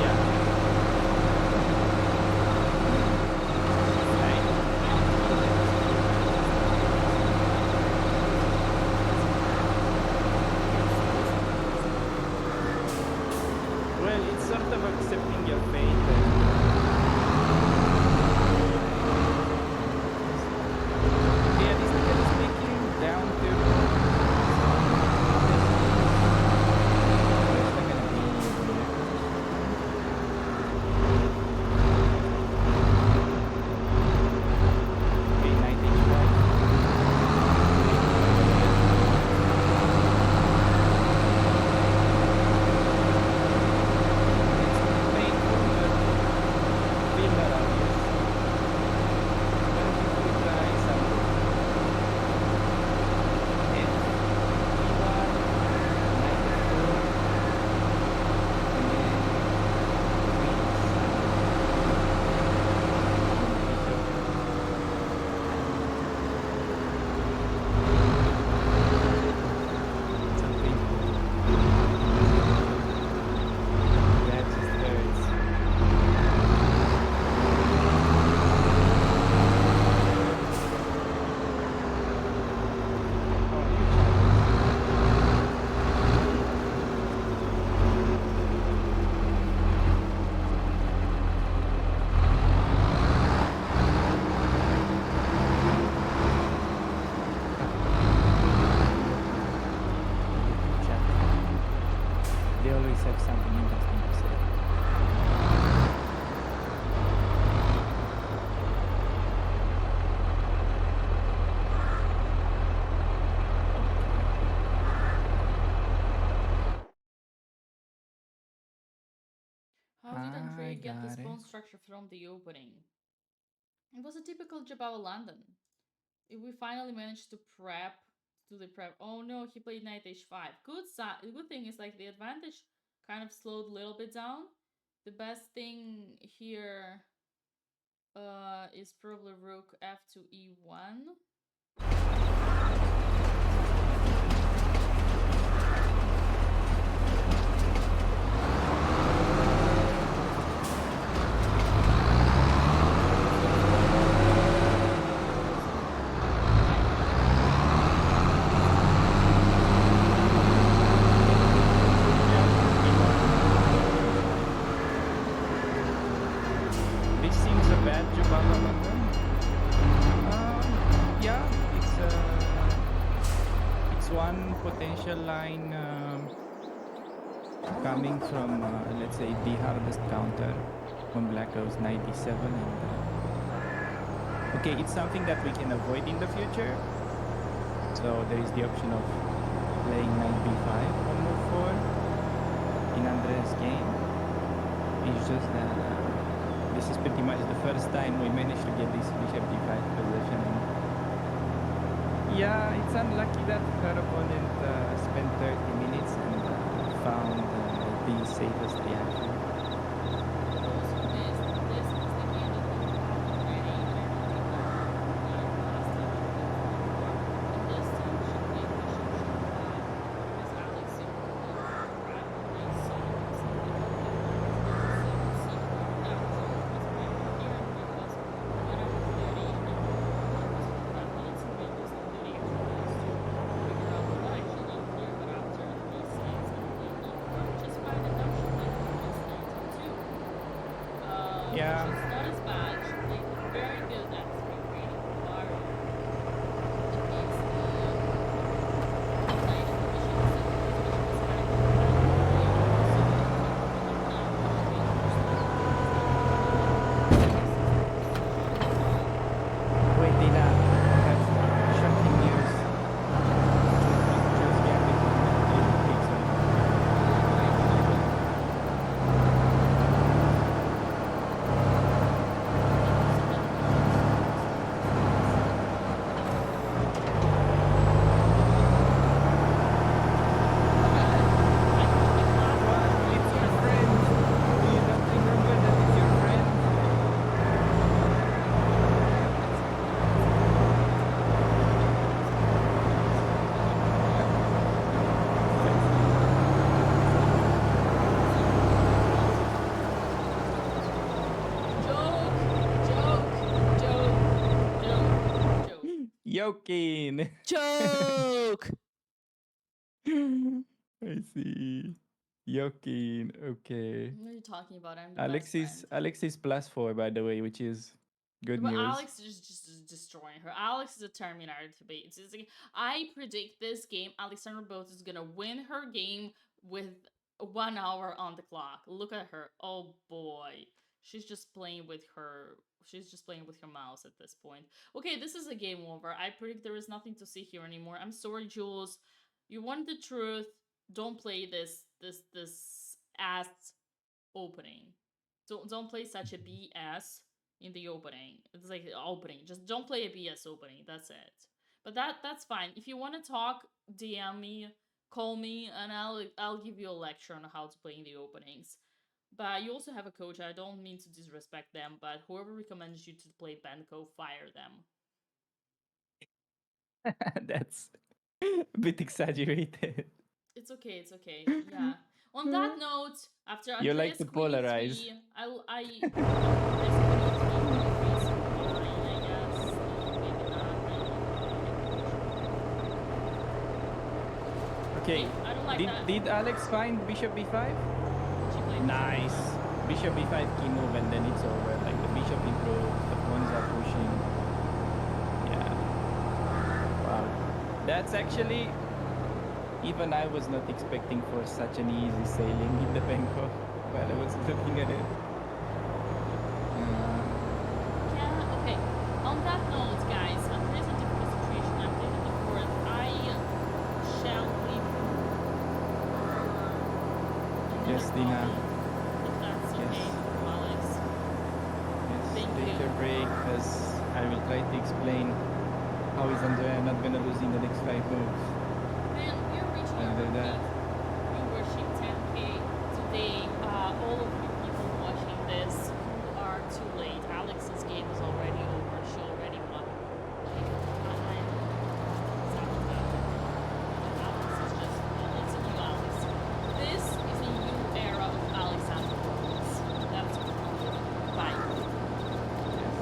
yeah. Well, it's sort of accepting your fate realistically speaking, down to where's that gonna be? Okay, knight h5. It's painful, but feel that obvious. But if we try some f, e1, knight f4, and then something that just hurts. Oh, you chat. They always have something interesting to say. How did Andre get this Got it. pawn structure from the opening? It was a typical Jabal London. We finally managed to do the prep. Oh no, he played knight h5. Good thing is like the advantage kind of slowed a little bit down. The best thing here is probably rook f to e1. initial line coming from, let's say, the hardest counter on Black Ops 97, and okay, it's something that we can avoid in the future. So there is the option of playing 9v5 on move 4 in Andre's game. It's just that this is pretty much the first time we managed to get this bishop d5 position. And yeah, it's unlucky that her opponent spent 30 minutes and found the safest reaction. Yeah. She's not as bad. She played very good at screen reading Mario. It makes the night conditions Wait, Dina, I have shocking news. Just get it. It's your friend. You don't remember that it's your friend? Yokin. Joke. I see. Yokin. Okay. What are you talking about? I'm the best friend. Alexis +4, by the way, which is good But news. Alex is just destroying her. Alex is a Terminator to be. It's like, I predict this game, Alexandra Boat is gonna win her game with 1 hour on the clock. Look at her. Oh boy. She's just playing with her. She's just playing with her mouse at this point. Okay, this is a game over. I predict there is nothing to see here anymore. I'm sorry, Jules. You want the truth. Don't play this ass opening. Don't play such a BS in the opening. It's like opening. Just don't play a BS opening. That's it. But that's fine. If you want to talk, DM me, call me, and I'll give you a lecture on how to play in the openings. But you also have a coach. I don't mean to disrespect them, but whoever recommends you to play Benko, fire them. That's a bit exaggerated. It's okay. It's okay. Yeah. On that note, after You Andreas like to Queen polarize. 3, I guess. Maybe not. Okay. I don't like that. Did Alex find bishop b5? She played Nice. Bishop b5 key move, and then it's over. Like the bishop improves, the pawns are pushing. Yeah. Wow. That's actually, even I was not expecting for such an easy sailing in the Benko while I was looking at it. Yeah, okay. On that note, guys, there is a difficult situation. I'm taking the fourth. I shall leave her Yes, Dina. if that's okay, Yes. Alex. Yes, Thank take you. a break, as I will try to explain how is Andrea not gonna lose in the next 5 moves. Man, we're reaching And our then peak viewership 10K today. All of you people watching this who are too late. Alex's game is already over. She already won. Like, I'm sad about it. Alex is just, well, it's a new Alex. This is a new era of Alexander Rhodes. That's bye. Yes.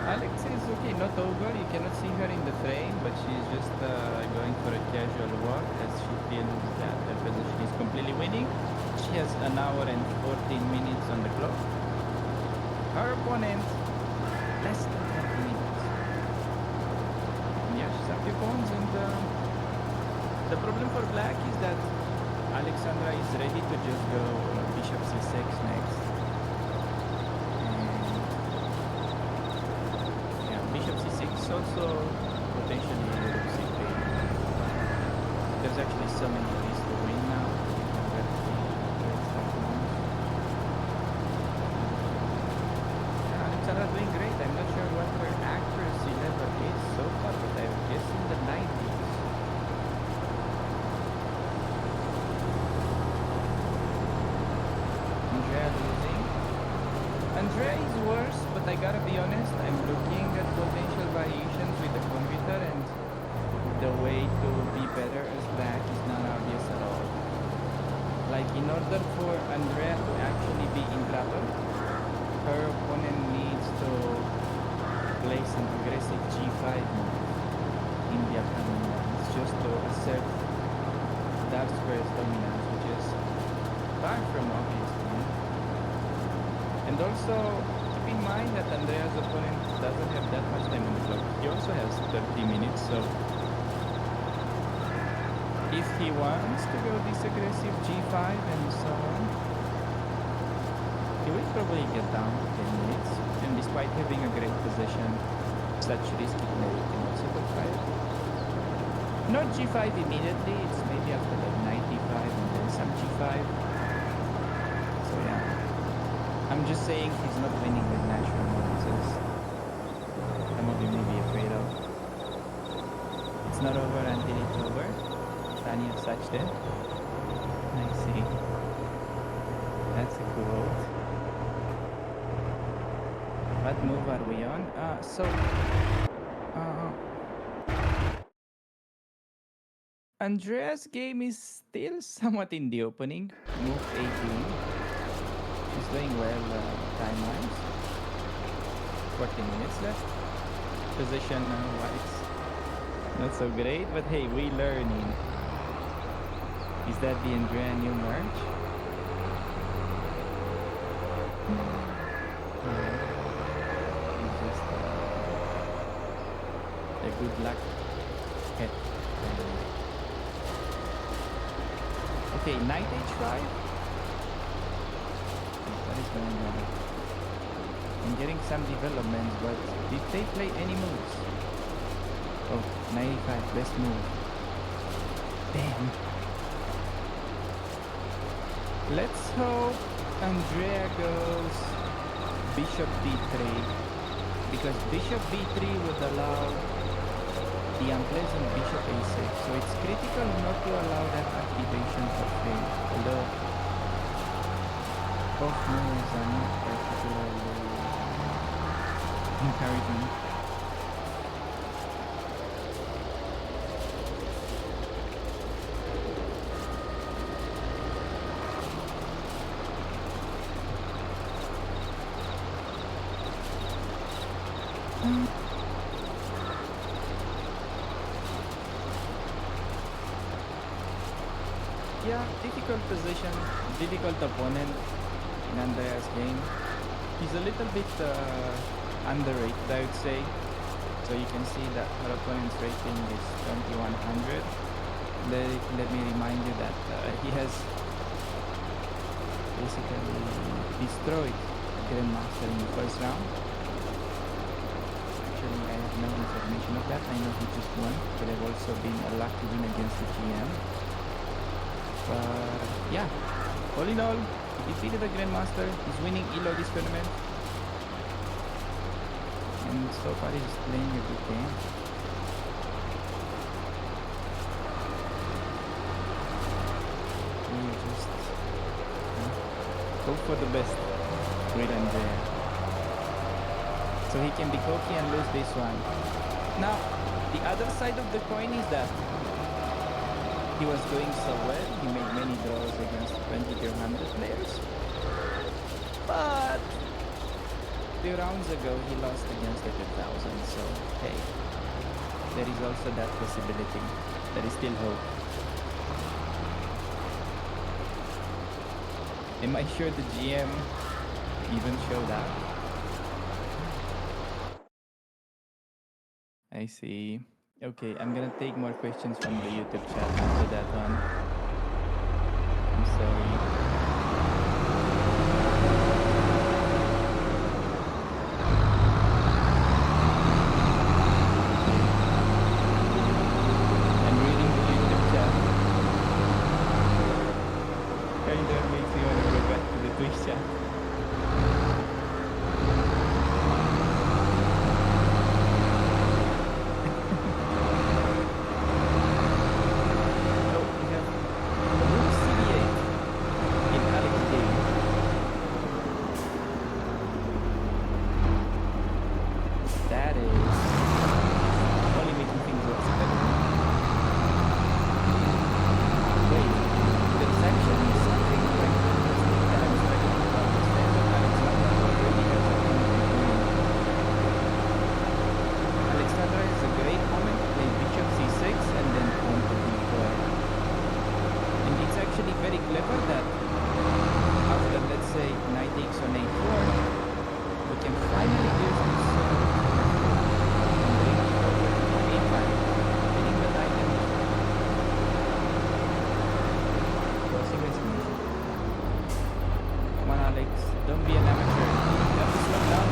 Alex is okay, not over. You cannot see her in the frame, but she's just going for a casual walk as she feels that the position is completely winning. She has 1 hour and 14 minutes on the clock. Her opponent, less than 30 minutes. Yeah, she's up your pawns, and The problem for black is that Alexandra is ready to just go bishop c6 next. And yeah, bishop c6 also potentially rook c3. There's actually so many ways to win now. Alexandra doing great. I'm not sure what her accuracy level is so far, but I guess in the 90s. Andrea losing. Andrea is worse, but I gotta be honest, I'm looking at potential variations with the computer and the way to be better as black is not obvious at all. Like, in order for Andrea to actually be in trouble, her opponent needs to play some aggressive g5 move in the upcoming rounds just to assert dark square's dominance, which is far from obvious to me. And also, keep in mind that Andrea's opponent doesn't have that much time on the clock. He also has 30 minutes, so if he wants to go this aggressive g5 and so on, he will probably get down to 10 minutes, and despite having a great position, such risky play can also go 5. Not g5 immediately, it's maybe after like knight d5 and then some g5. So yeah, I'm just saying he's not winning with natural moves, as some of you may be afraid of. It's not over until it's over. Tanya Sachdev. I see. That's a quote. What move are we on? Andrea's game is still somewhat in the opening. Move 18. She's doing well time-wise. 40 minutes left. Position wise, not so great, but hey, we learning. Is that the Andrea new merge? It's just a good luck hit. Okay, knight h5. What is going on? I'm getting some developments, but did they play any moves? Oh, 95, best move. Damn. Let's hope Andrea goes bishop b3, because bishop b3 would allow the unpleasant bishop a6, so it's critical not to allow that activation to fail, although both moves are not particularly encouraging. Yeah, difficult position, difficult opponent in Andrea's game. He's a little bit underrated, I would say. So you can see that her opponent's rating is 2100. Let me remind you that he has basically destroyed Grandmaster in the first round. Actually, I have no information of that. I know he just won, but I've also been a lucky win against the GM. Yeah, all in all, he defeated the Grandmaster. He's winning ELO this tournament, and so far he's playing a good game. We just hope for the best with Andrea, so he can be cocky and lose this one. Now, the other side of the coin is that he was doing so well, he made many draws against 20 to 100 players. But 2 rounds ago, he lost against the 2000, so hey, there is also that possibility. There is still hope. Am I sure the GM even showed up? I see. Okay, I'm gonna take more questions from the YouTube chat after that one. I'm sorry. I'm reading the YouTube chat. Kinda makes me wanna go back to the Twitch chat. Oh, we have Room CD8 in Alex game. That is only making things worse. Wait, there's actually something quite interesting that I'm starting to understand that Alexandra already has a thing to do. Alexandra is a great moment to play bishop c6 and then pawn to d4. And it's actually very clever that after, let's say, knight takes on a4, we can finally use this and bring it over to a5, winning the knight and crossing his move. Come on, Alex, don't be an amateur. You have to slow down.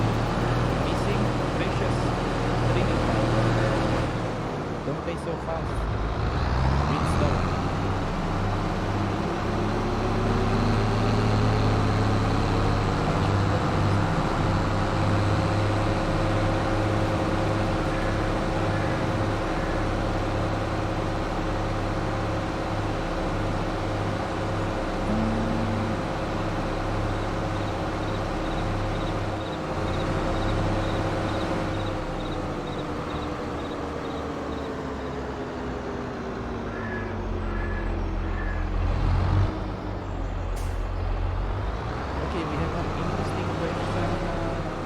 Missing precious training time. Don't play so fast. Read slow. Okay, we have an interesting question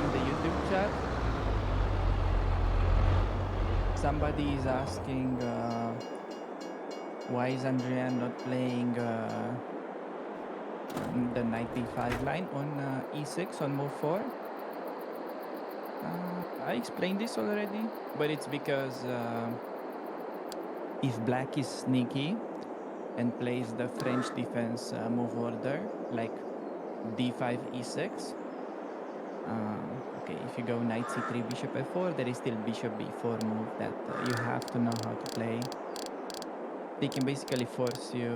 in the YouTube chat. Somebody is asking why is Andrea not playing the knight b5 line on e6 on move 4. I explained this already, but it's because if black is sneaky and plays the French defense move order like d5 e6, okay, if you go knight c3 bishop f4, there is still bishop b4 move that you have to know how to play. They can basically force you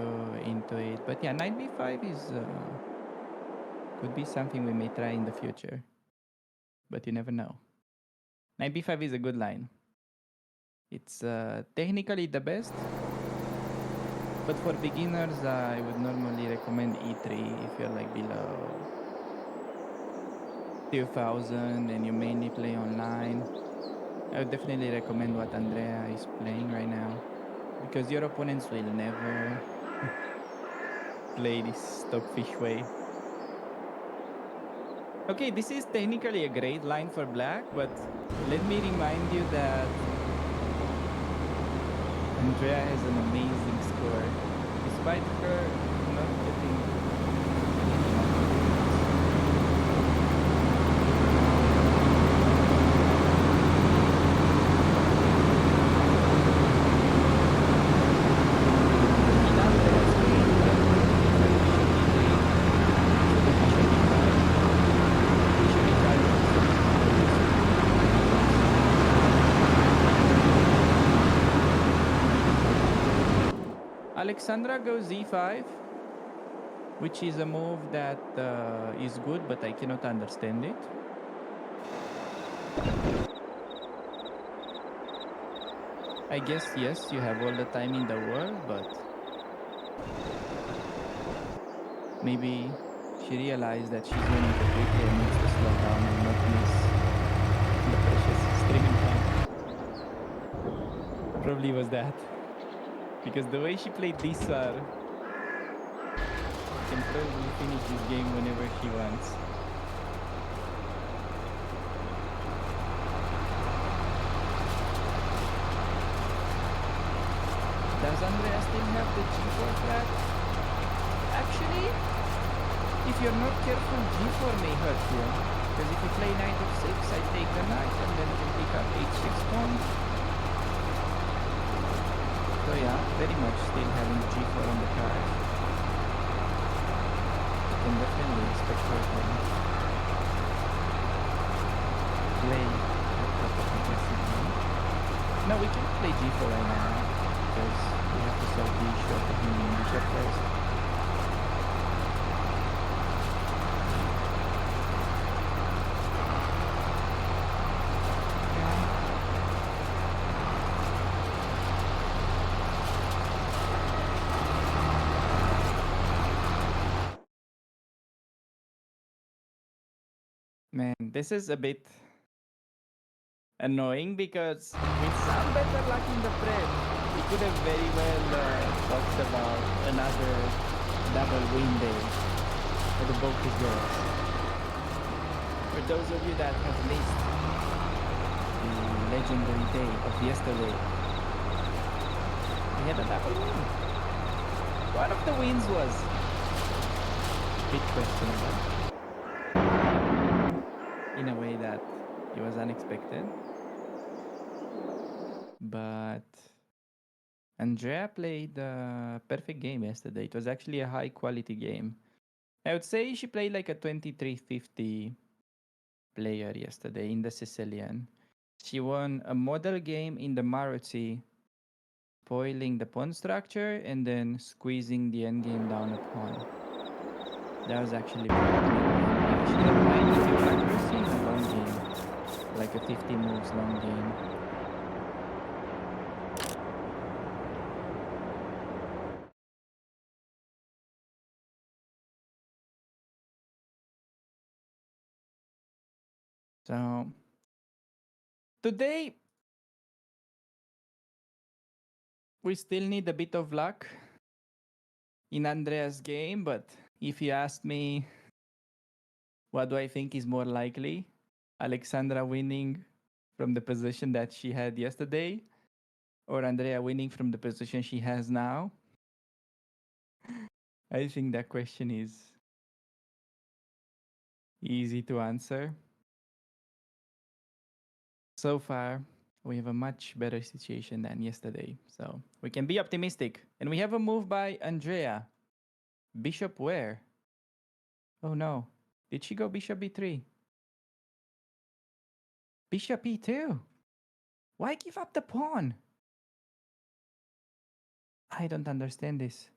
into it, but yeah, knight b5 is could be something we may try in the future, but you never know. Knight b5 is a good line. It's technically the best, but for beginners I would normally recommend e3 if you're like below 2000 and you mainly play online. I would definitely recommend what Andrea is playing right now, because your opponents will never play this stockfish way. Okay, this is technically a great line for black, but let me remind you that Andrea has an amazing score, despite her not getting in Andrea's game, we have bishop e3, bishop e5, bishop e5. Alexandra goes e5, which is a move that is good, but I cannot understand it. I guess, yes, you have all the time in the world, but maybe she realized that she's winning too quickly and needs to slow down and not miss the precious streaming time. Probably was that. Because the way she played Disar, can probably finish this game whenever she wants. Does Andrea still have the g4 flag? Actually, if you're not careful, g4 may hurt you. Because if you play knight f6, I take the knight and then can pick up h6 pawn. yeah, very much still having g4 on the card. You can definitely expect her to play at top of aggressive game. No, we can play g4 right now because we have to solve the issue of the hanging bishop first. Man, this is a bit annoying because with some better luck in the prep, we could have very well talked about another double win day for the both his girls. For those of you that have missed the legendary day of yesterday, we had a double win. One of the wins was a bit questionable in a way that it was unexpected. But Andrea played a perfect game yesterday. It was actually a high quality game. I would say she played like a 2350 player yesterday in the Sicilian. She won a model game in the Maruti, spoiling the pawn structure and then squeezing the endgame down a pawn. That was actually pretty good. She had 95 accuracy in a long game, like a 50 moves long game. So today we still need a bit of luck in Andrea's game, but if you ask me what do I think is more likely, Alexandra winning from the position that she had yesterday or Andrea winning from the position she has now, I think that question is easy to answer. So far, we have a much better situation than yesterday, so we can be optimistic. And we have a move by Andrea. Bishop where? Oh no. Did she go bishop b3? Bishop e2? Why give up the pawn? I don't understand this.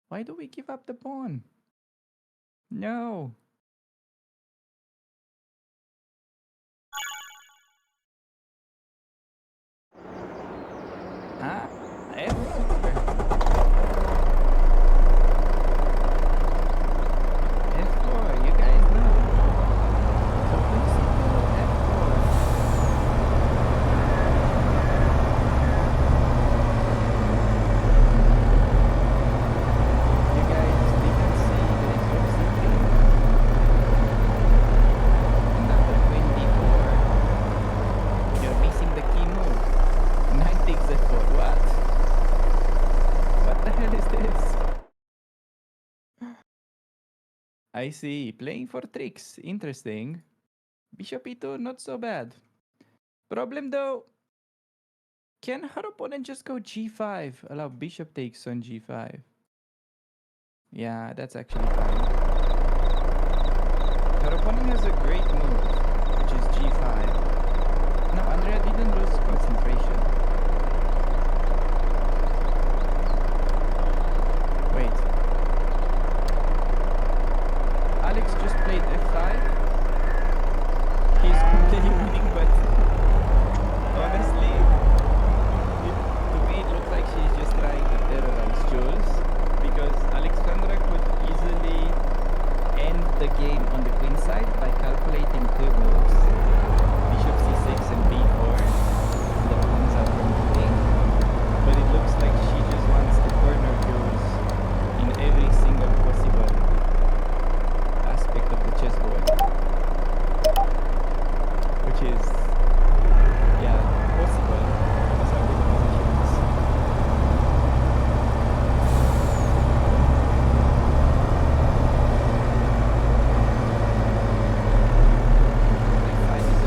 Why do we give up the pawn? No. Huh? F4. F4, you guys know. So principal F4. You guys didn't see the rook c3. Another queen d4. You're missing the key move. Knight takes f4. What? What the hell is this? I see. Playing for tricks. Interesting. Bishop e2, not so bad. Problem though, can her opponent just go g5? Allow bishop takes on g5. Yeah, that's actually fine. Her opponent has a great move, which is g5. No, Andrea didn't lose concentration. Wait. Alex just played f5. He's completely winning, but honestly, to me it looked like she's just trying to terrorize Jules, because Alexandra could easily end the game on the queen side by calculating two moves, bishop c6 and b4. The pawns are from the king, but it looks like she just wants to corner Jules in every single possible aspect of the chessboard, which is, yeah, possible because of the positions. Like 5 is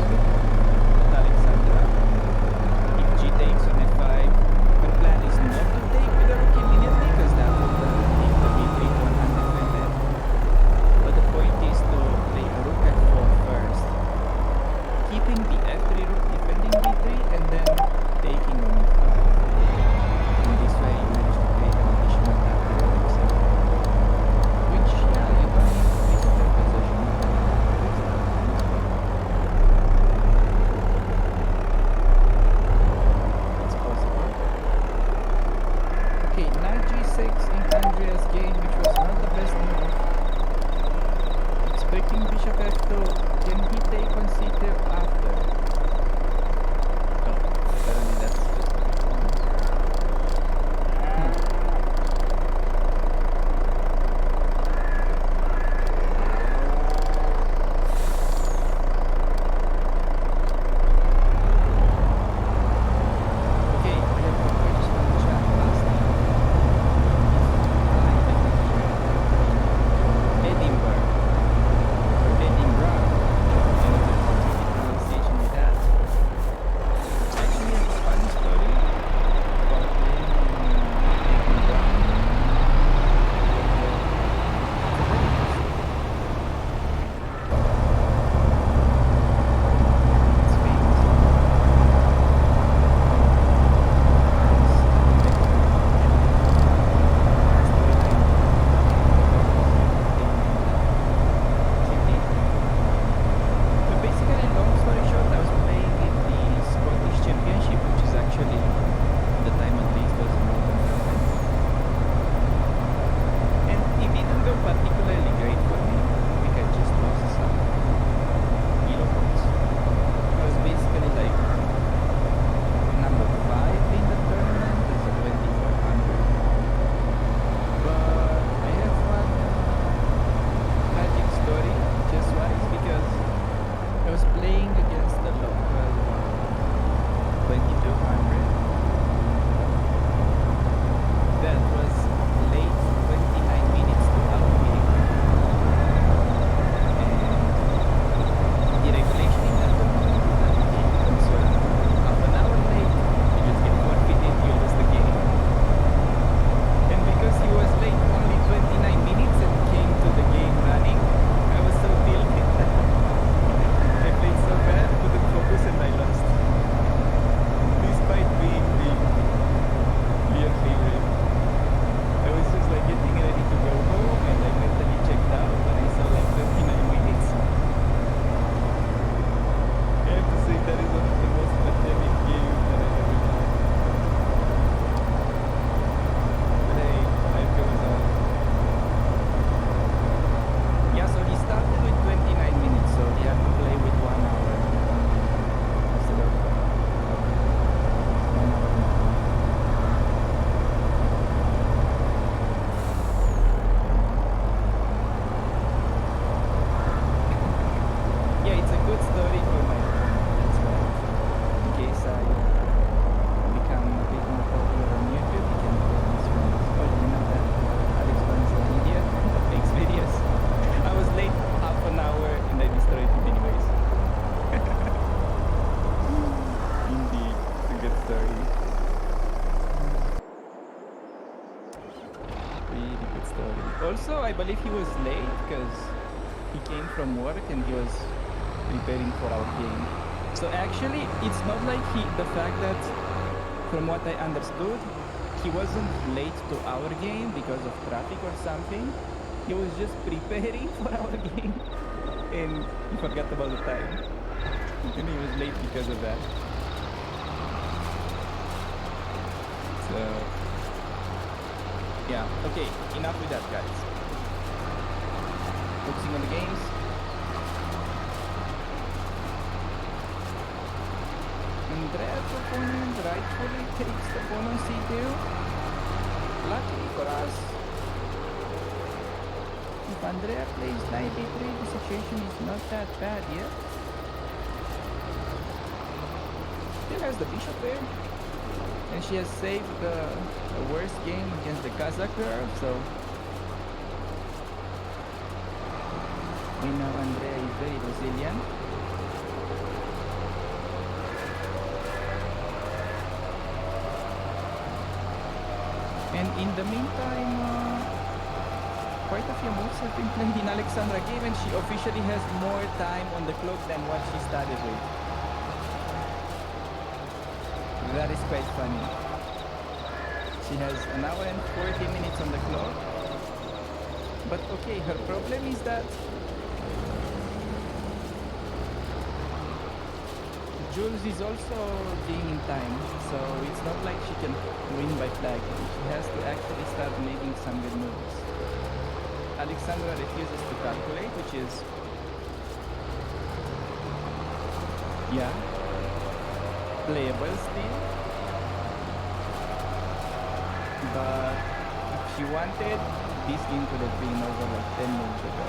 I believe he was late because he came from work and he was preparing for our game. So actually, it's not like the fact that, from what I understood, he wasn't late to our game because of traffic or something. He was just preparing for our game and he forgot about the time. And he was late because of that. So, yeah, okay, enough with that, guys. Focusing on the games. Andrea's opponent rightfully takes the pawn on c2. Luckily for us, if Andrea plays knight a3, the situation is not that bad yet. Still has the bishop there. And she has saved the worst game against the Kazakh girl, so we know Andrea is very resilient. And in the meantime, quite a few moves have been played in Alexandra game, and she officially has more time on the clock than what she started with. That is quite funny. She has an hour and 40 minutes on the clock. But okay, her problem is that Jules is also being in time, so it's not like she can win by flagging. She has to actually start making some good moves. Alexandra refuses to calculate, which is, yeah, playable still. But if she wanted, this game could have been over like 10 moves ago.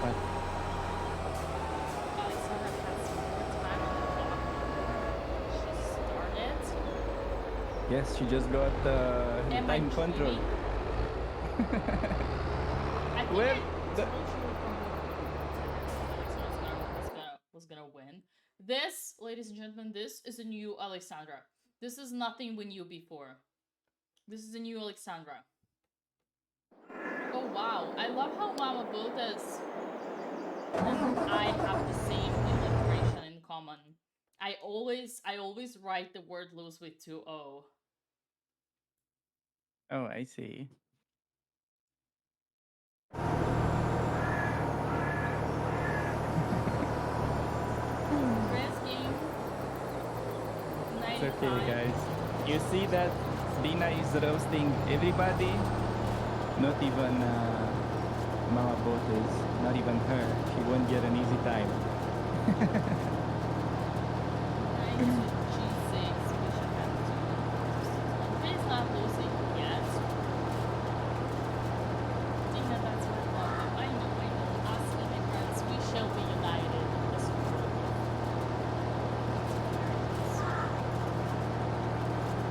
But Alexandra has more time on the clock. She started. yes, she just got Am I time control. dreaming? I think Well, I the- told you from Alexandra was gonna win. This, ladies and gentlemen, this is a new Alexandra. This is nothing we knew before. This is a new Alexandra. Oh wow, I love how Mama Botas and I have the same alliteration in common. I always write the word lose with 2 O. Oh, I see. Rest game. It's okay, 95. guys. You see that Dina is roasting everybody? Not even Mama Botas, not even her. She won't get an easy time. Knight to G6. Bishop F2. Andrea is not losing yet. Dina, that's my problem. I know. Us immigrants, we shall be united in this world.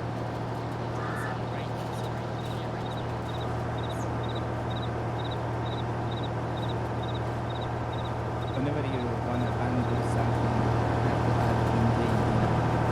Sound right, sorry. Yeah, right. Whenever you wanna undo something, you have to add in game.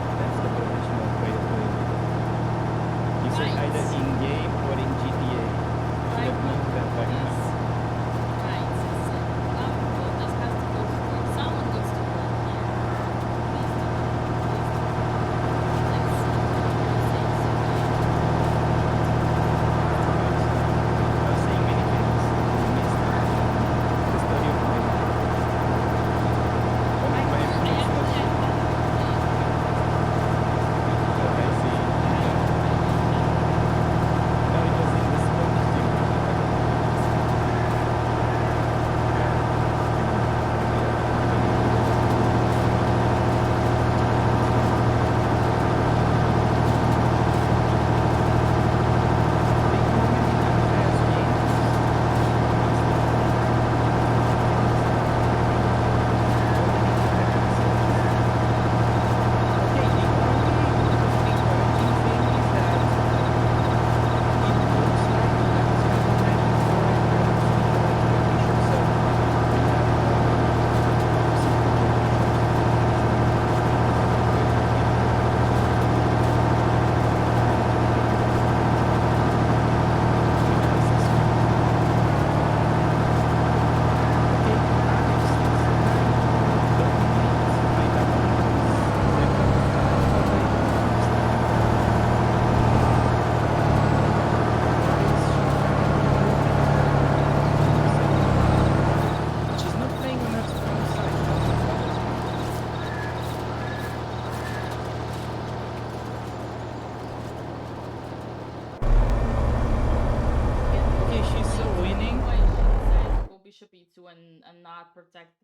bishop e2 and not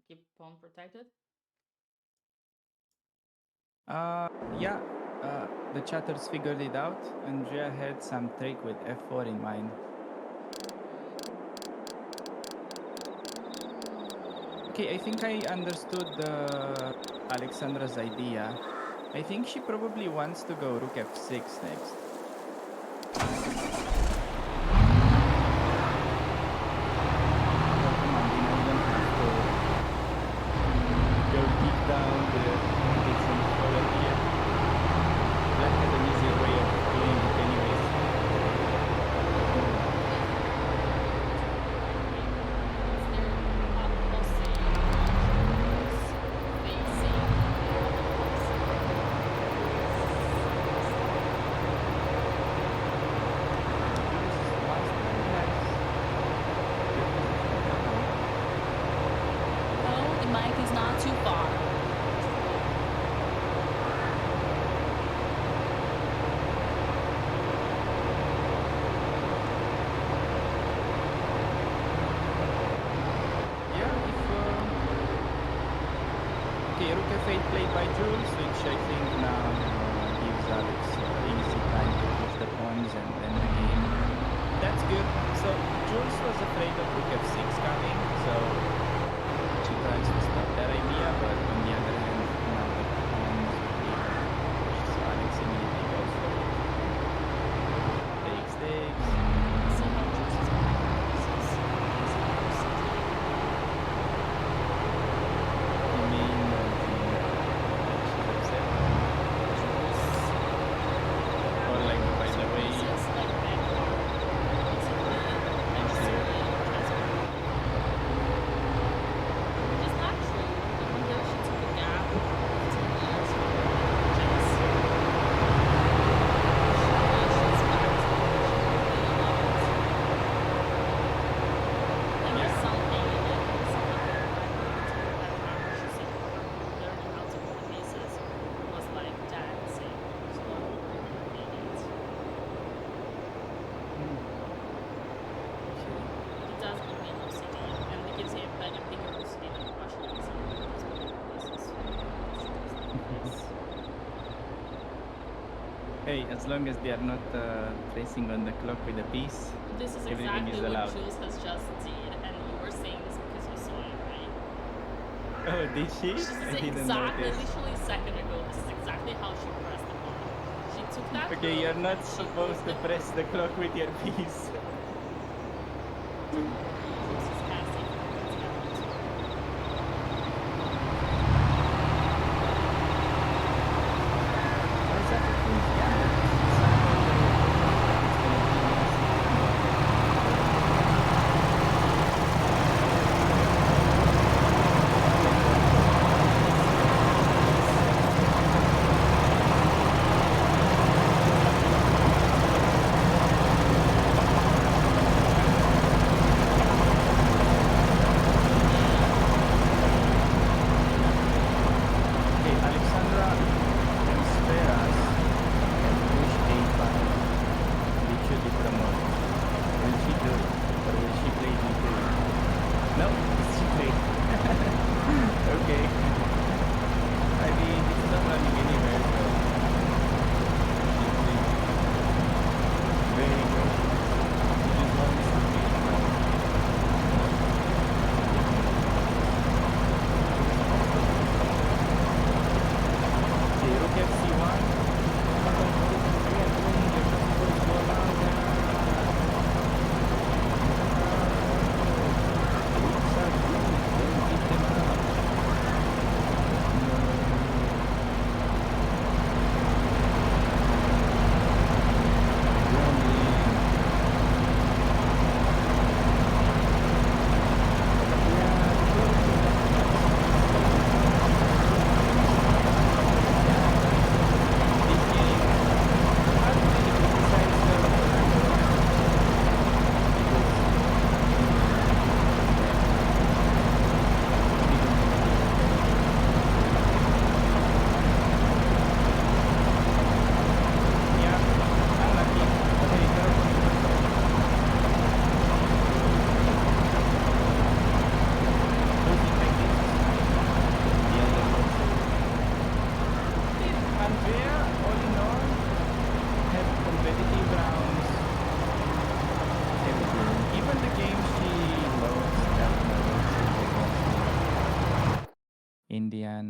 keep pawn protected? Yeah, the chatters figured it out. Andrea had some trick with f4 in mind. Okay, I think I understood Alexandra's idea. I think she probably wants to go rook f6 next. Hey, as long as they are not tracing on the clock with a piece, this is everything exactly is what allowed. Jules has just did, and you were saying this because you saw it, right? Oh, did she? This is I didn't exactly, notice. literally a second ago, this is exactly how she pressed the button. She took that Okay, you're rook not and she supposed to moved press the clock with your piece. Jules is casting. What's that the queen's gambit?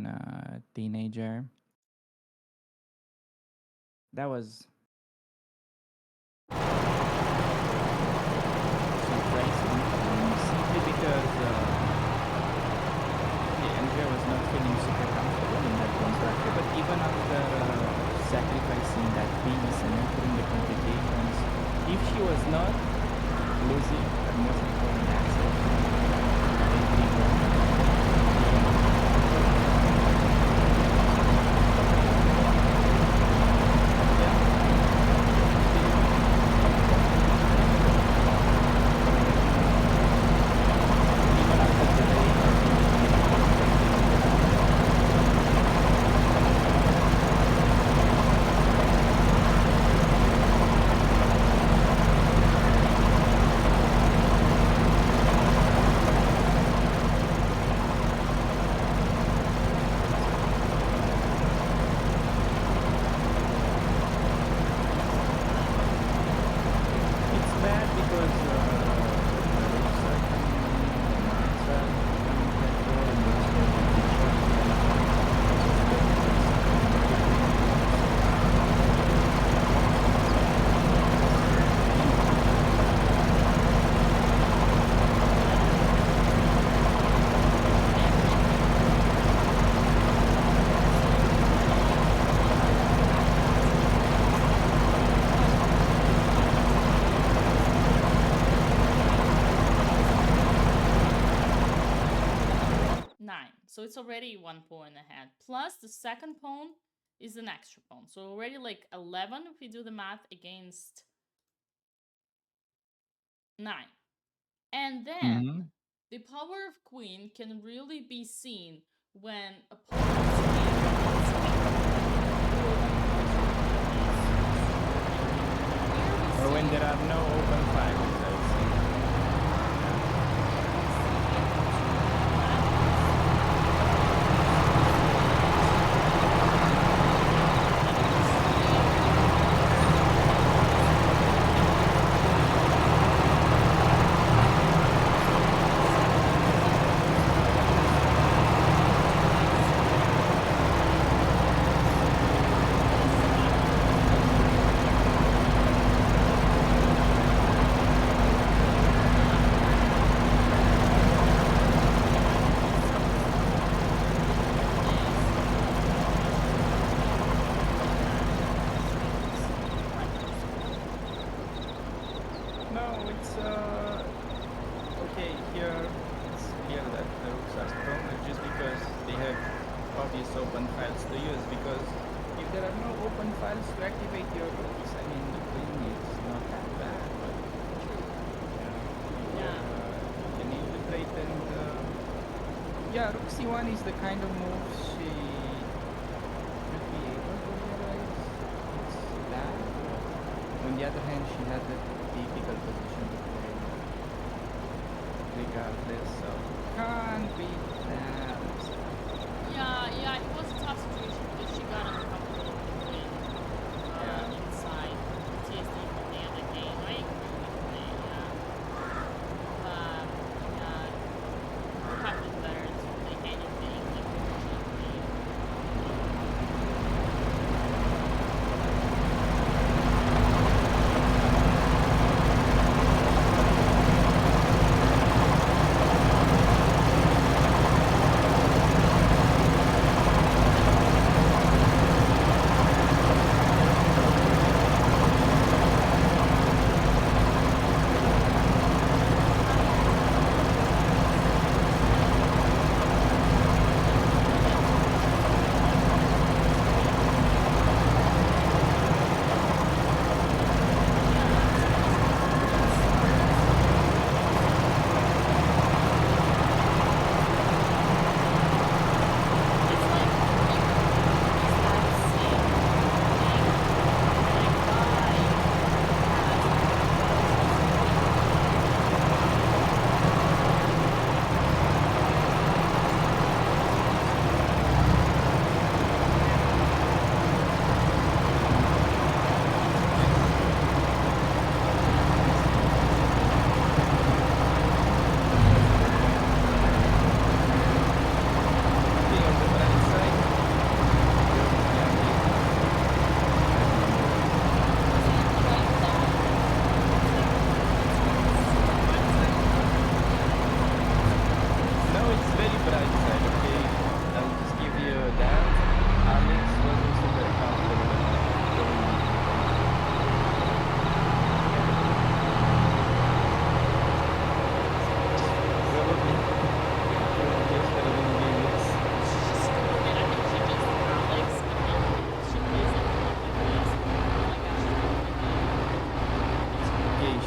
American teenager. That was surprising simply because Andrea was not feeling super comfortable in that constructor, but even after sacrificing that piece and entering the complications, if she was not losing her most important asset, So it's already 1 point ahead. Plus the second pawn is an extra pawn. So already like 11 if we do the math against 9. And then the power of queen can really be seen when a or when there are no open files. Rook c1 is the kind of move she should be able to realize it's bad. On the other hand, she had the difficult position to play regardless, so can't be that. Yeah, it was a tough situation because she got uncomfortable with inside TSD from the other game. I agree with me, but would have been better to make anything like unfortunately.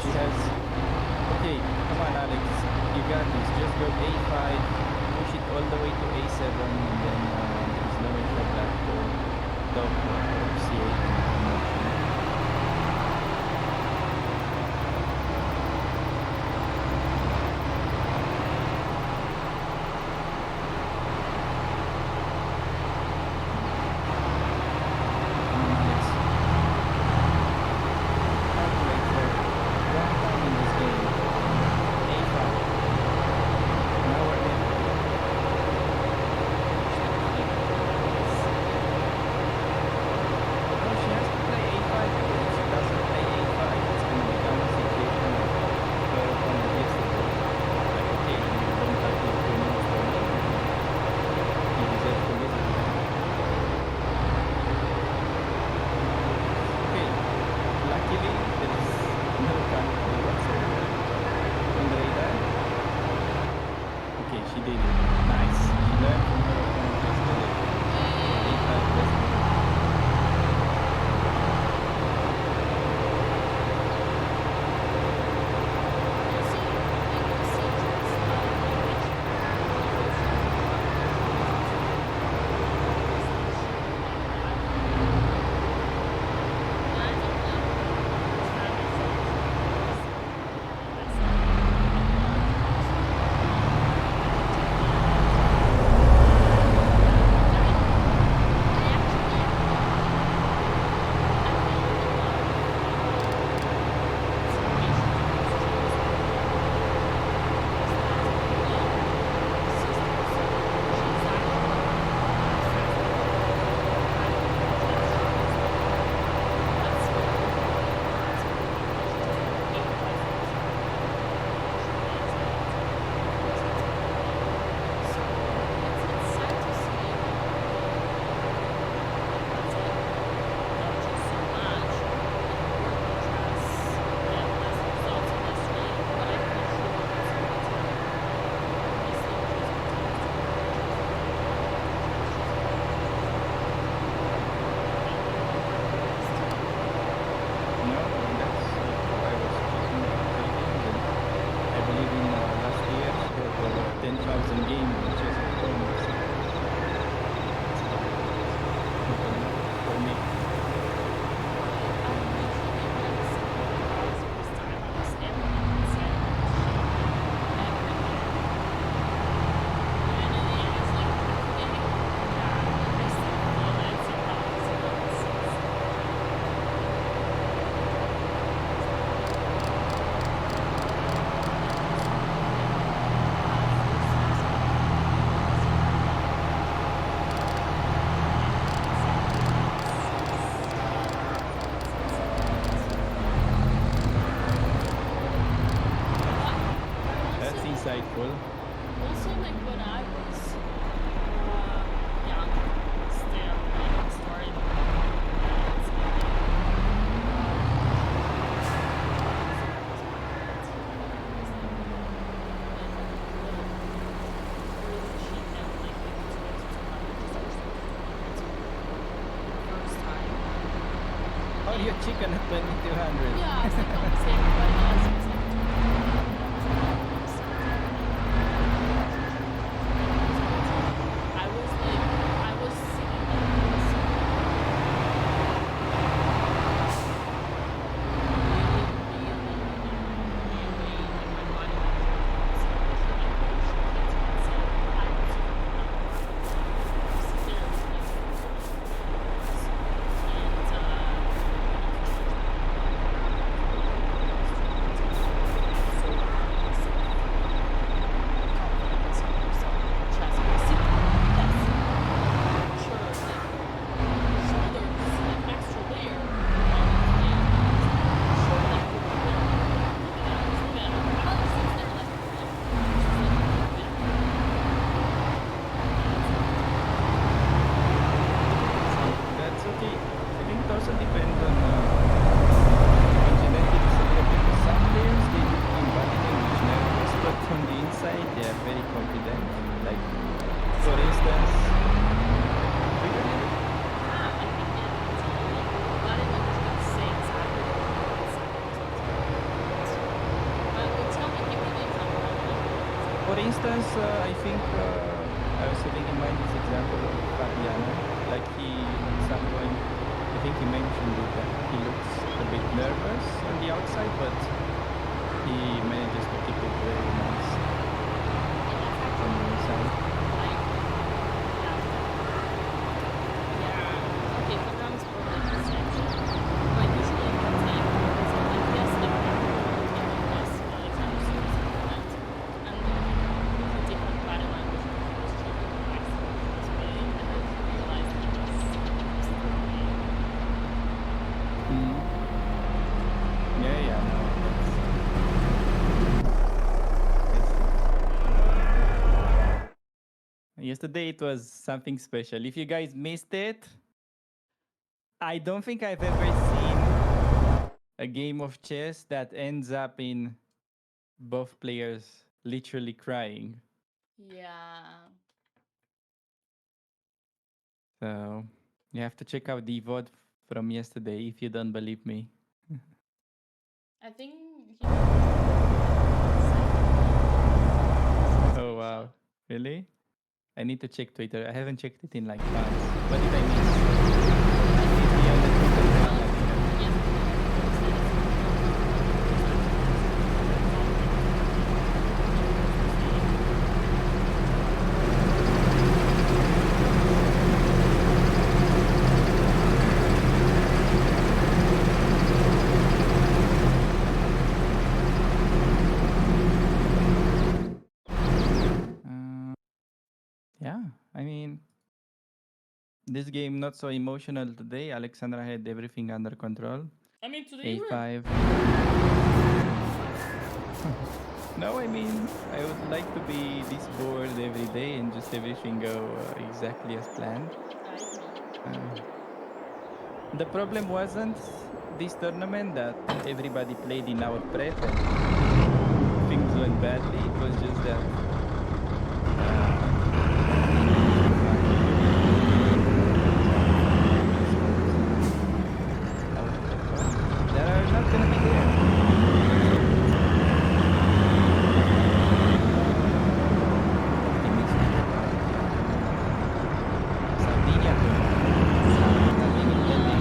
She has. Okay, come on, Alex. You got this. Just go A5, push it all the way to A7, and then there's no way for black to top C8. She did it. Nice. She learned from her opponent yesterday. A5 best. insightful. Also, like when I was young, still like started. Oh, you're chicken at 2200. Yeah, it's like almost everybody else was like I was singing like this. For instance, I think I was having in mind this example of Fabiano. Like he, at some point, I think he mentioned it, that he looks a bit nervous on the outside, but he manages to keep it very nice from the inside. Okay, for Rams probably the exception. But usually in the team, so like yes, the plus Alexander Suarez and he different body language of his children next to his play, and then he realized he was Yeah, no. Yesterday it was something special. If you guys missed it, I don't think I've ever seen a game of chess that ends up in both players literally crying. Yeah. So you have to check out the VOD from yesterday if you don't believe me. I think he Oh wow. Really? I need to check Twitter. I haven't checked it in like months. What did I miss? Maybe on the Twitter account, I think. Yeah, I mean, this game not so emotional today. Alexandra had everything under control. I mean, today A5. No, I mean, I would like to be this bored every day and just everything go exactly as planned. The problem wasn't this tournament that everybody played in our prep and things went badly. It was just that that are not gonna be there. Sardinia nothing intended.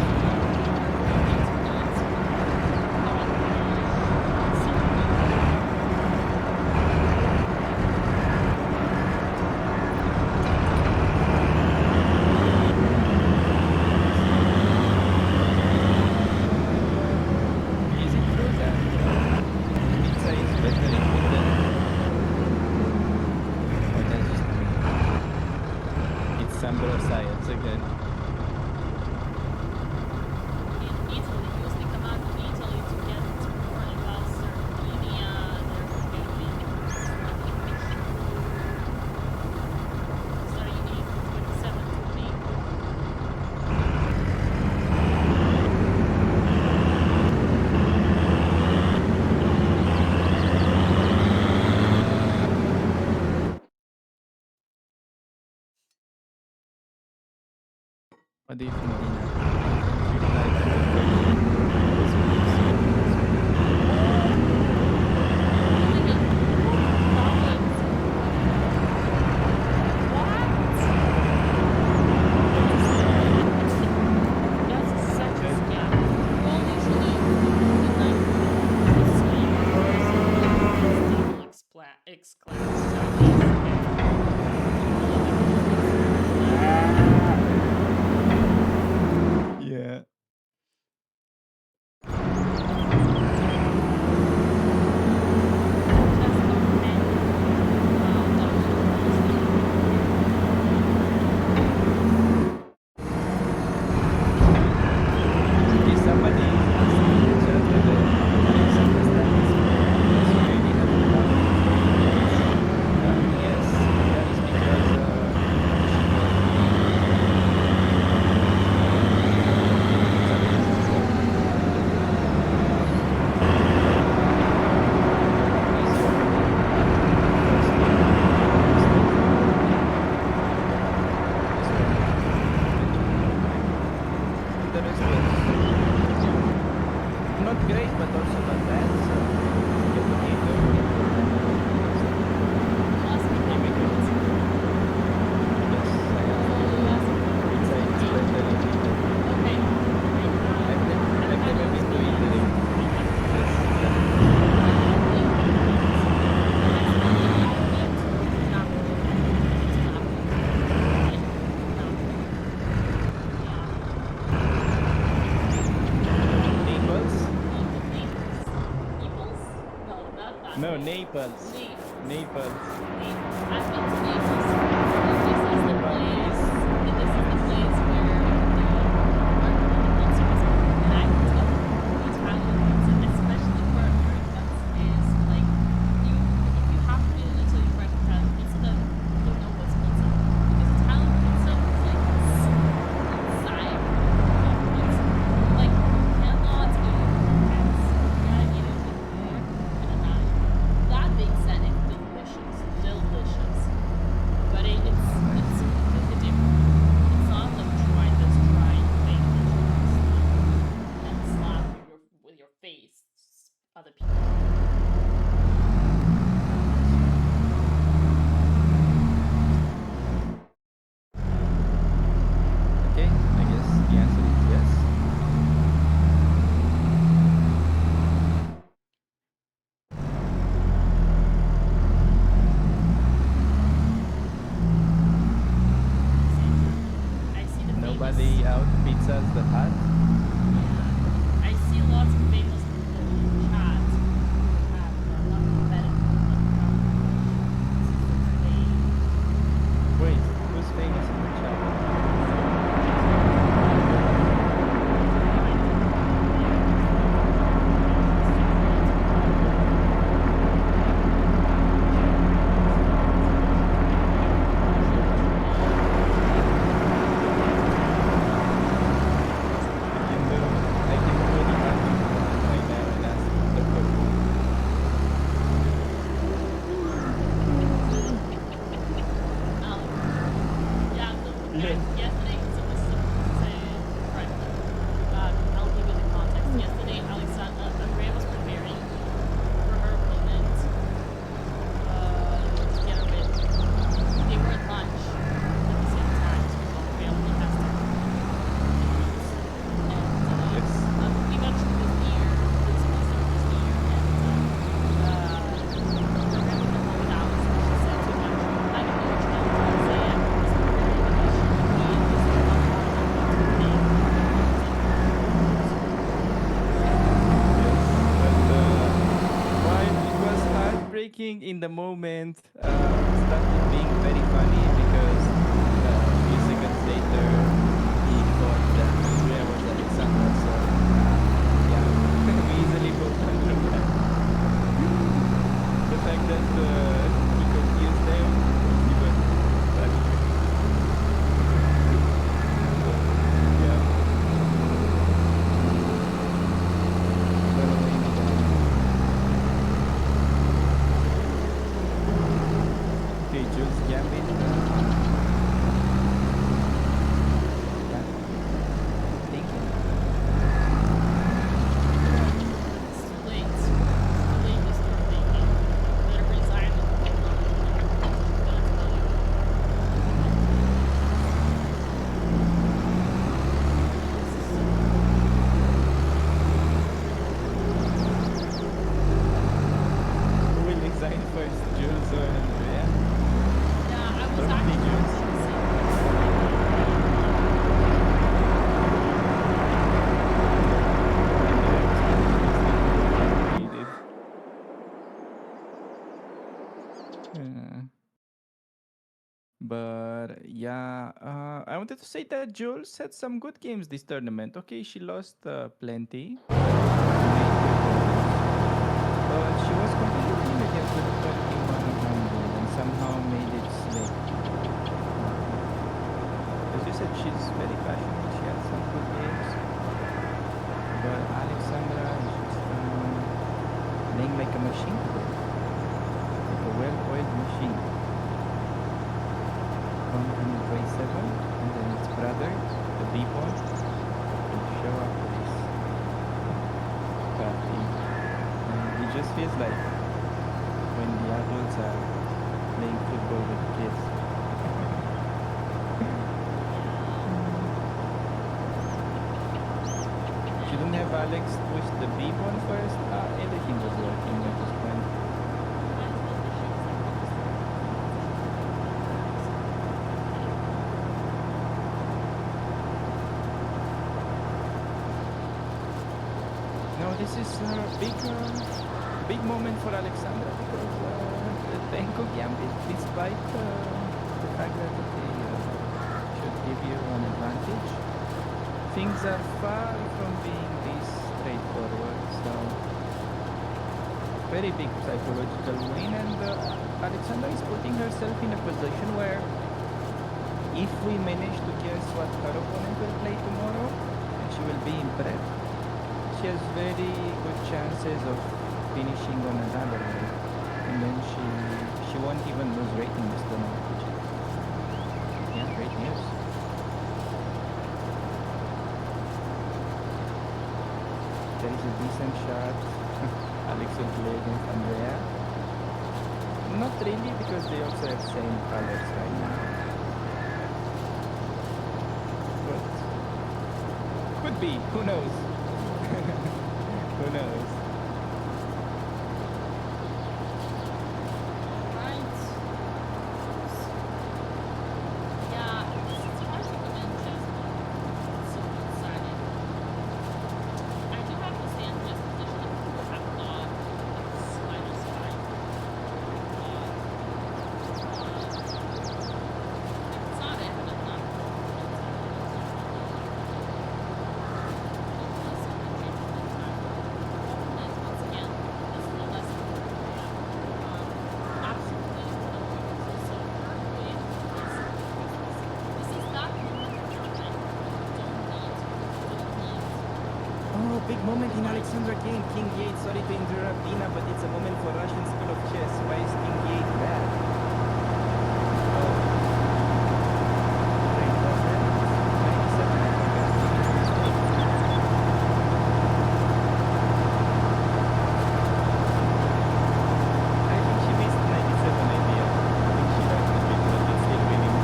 Is it true that pizza is better in Finland? Or that's just me? It's some bro science again. in Italy, use the command in Italy to get more about Sardinia. There would be Sardinia 2720. What do you think, Dina? Reply to the question. Yeah. Is somebody asking in the chat whether Alexandra Stanis was really having fun? Yes. No, Naples. Naples. Naples. I've been to Naples. This is the place. This is the place where the pizza was made. And I can tell you, Italian pizza, especially for Americans, is like if you have to be until you try Italian pizza, then you know what's pizza. Because Italian pizza is like inside of pizza. Like you cannot eat it with hands. You gotta eat it with fork and a knife. That being said, it's delicious, delicious. But it's completely different. It's not like try this dry thing that you can slap with your face other people. Okay, I guess the answer is yes. I see the Nobody famous. out pizzas the Hut. Yeah, I see lots of famous people in chat who have not competitive Wait, who's famous in the chat? I can do any hunting right now and ask Dr. Who. Yeah, so yesterday, so this is right. I'll give you the context. Yesterday, Andrea was preparing for her opponent to get a win. They were at lunch at the same time, so Andrea only has to Yes. we got through this year, this semester, this year, and Andrea was the one with Alex, and she said to him, I don't know which one to say. I was preparing because she would be in this one to play. While it was heartbreaking in the moment, it started being very funny because a few seconds later he thought that Andrea was Alexandra, so yeah, we easily both understand. The fact that he confused them was even funny. Yeah. Okay, Jules Gambit. Thinking. It's too late. It's too late to start thinking. You better resign and hold on. I'm gonna tell you. Who will resign first, Jules or Andrea? Yeah, I was Probably actually Jules. But yeah, I wanted to say that Jules had some good games this tournament. Okay, she lost plenty, but she was competing against the 2100 and somehow made it slick. As you said, she's very passionate. She had some good games, but Alexandra is just playing like a machine today, like a well-oiled machine. 127, and then its brother, the B-Ball, will show up with his party. And it just feels like when the adults are playing football with the kids. Shouldn't have Alex push the B-Ball first? Everything was working at this point. No, this is big Big moment for Alexandra because the Tenko Gambit, despite the fact that they should give you an advantage, things are far from being this straightforward. So, very big psychological win, and Alexandra is putting herself in a position where if we manage to guess what her opponent will play tomorrow, and she will be in prep, she has very good chances of finishing on another one, and then she won't even lose rating this tournament, which is, yeah, great news. There is a decent shot. Alex will play against Andrea. Not really, because they also have same colors right now. But could be. Who knows? Who knows? Right. Yeah, it's hard to come in just so excited. I do have to say in this position, I would have thought it's minus 5. If it's not it, then I'm not. Once again, this is a lesson. Absolutely no silver win. This is not Oh, big moment in Alexandra game. King 8. Sorry to interrupt Dina, but it's a moment for Russian School of Chess. Why is King 8 bad? Oh. Wait, what's that? 97, I think that's the mistake. I think she missed 97 idea. I think she left the bit, but it's still winning.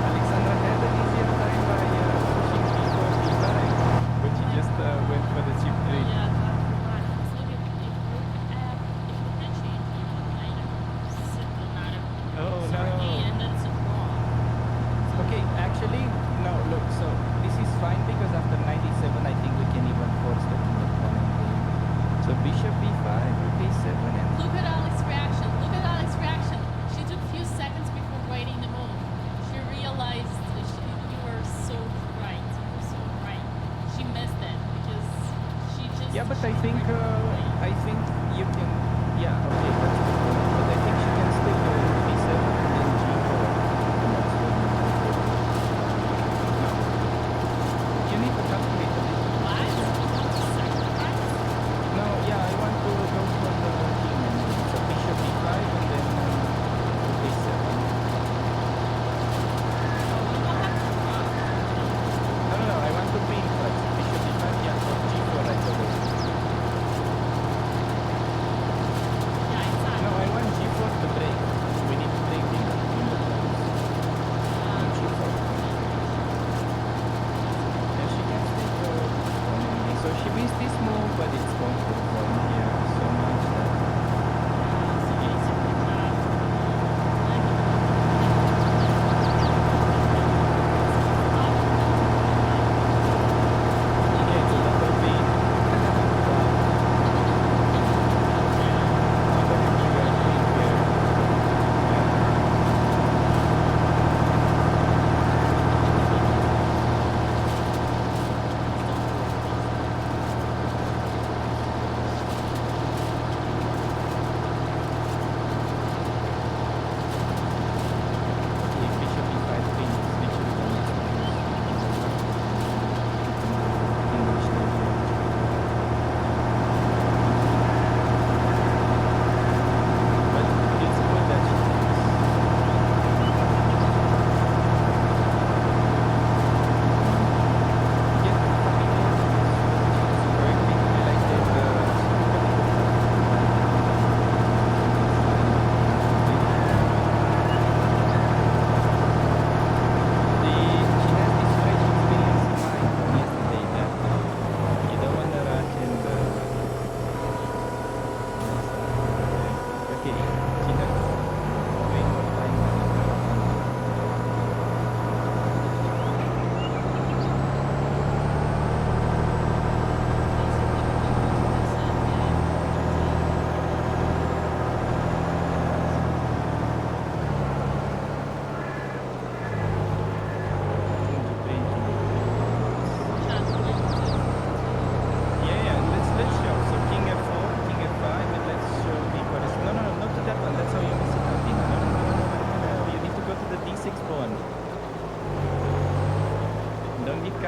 Alexandra had an easier time by pushing b4, b5, but she just went for the chip 3. Yeah, that's right. It's maybe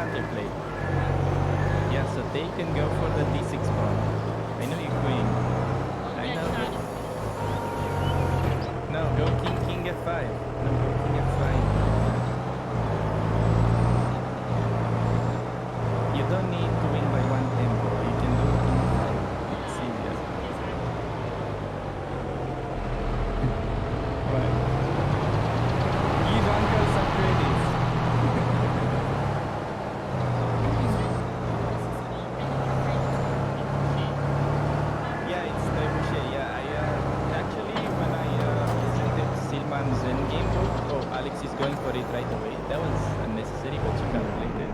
Okay, play. Yeah, so they can go for the D6 pawn. I know you're queen. I Yeah, know, you but had it. no, go king F5. No, go king F5. You don't need to win by one tempo. You can do king 5. It's easier. Right. Give uncle some credits. Yeah, it's trebuchet. Yeah, I actually when I presented Silman's Zen game book, oh, Alex is going for it right away. That was unnecessary, but you calculated.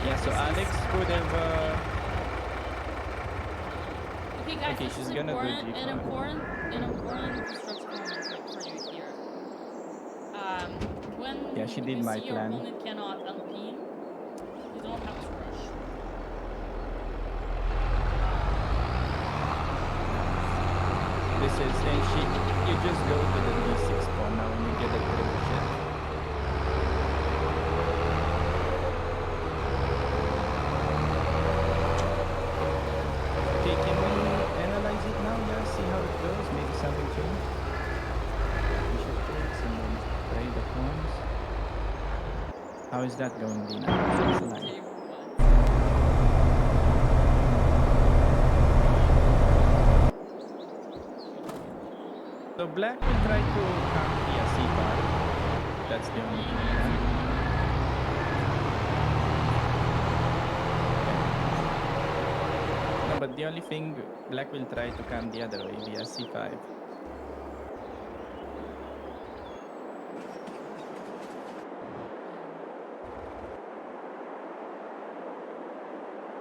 Yeah, so Alex could have. Okay, guys, Okay, this she's is gonna do important, G5. an important construction moment for you here. When Yeah, she did you my see your plan. opponent cannot alpine, you don't have to rush. This is, and you just go to the D6 pawn now when you get the trebuchet. Okay, can we analyze it now? Yeah, see how it goes. Maybe something changed. Bishop takes and then trade the pawns. How is that going, Dina? It's a line. Table what? So black will try to come via c5. That's the only thing. Yeah? No, but the only thing, black will try to come the other way via c5.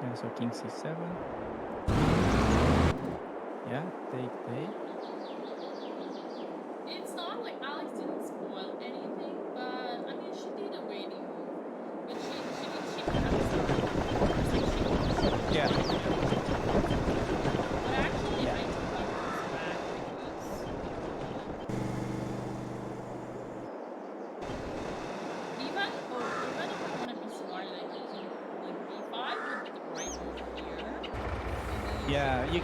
Yeah, so king c7. Yeah, take. It's not like Alex didn't spoil anything, but I mean she did a waiting move. But she had something. Yeah. But actually Yeah. I took my moves back because even if I wanna be smart and I go king like b5 would be the right move here. Yeah, you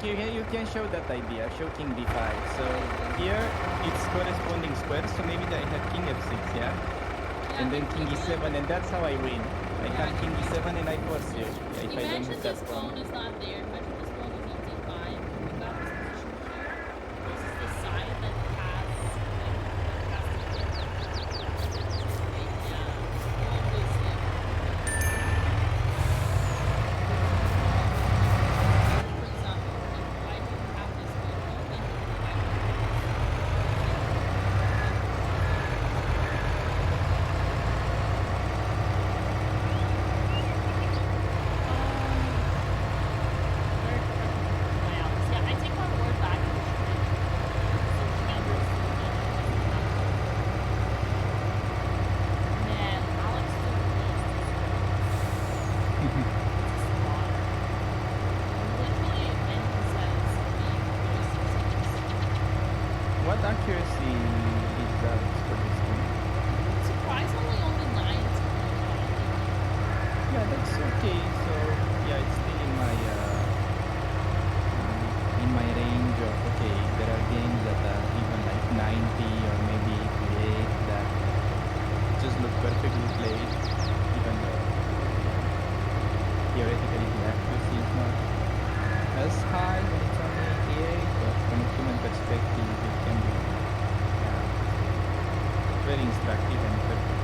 can show that idea. Show king d5. So here it's corresponding squares. So maybe I have king f6, yeah, and then king e7, and that's how I win. I come king e7 and I force you. Yeah, if I don't Imagine have that this pawn. pawn is not there. Imagine this pawn is on d5. We got this position here. This is the side that has What accuracy is that for this game? surprisingly only 9. Yeah, that's okay. So yeah, it's still in my range of okay. There are games that are even like 90 or maybe 88 that just look perfectly played, even though theoretically the accuracy is not as high when it's only 88, but from a human perspective it can be very instructive and perfect.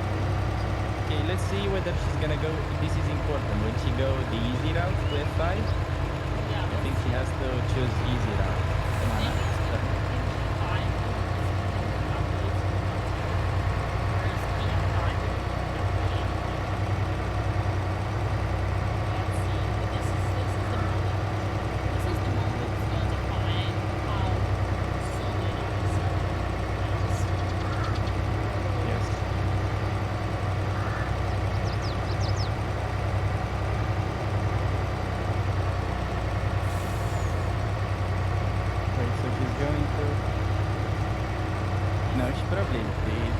Okay, let's see whether she's gonna go. This is important. When she go the easy route to f5, I think she has to choose easy route. Come on, Alex. Yes. Wait, so she's going to. No, she probably did.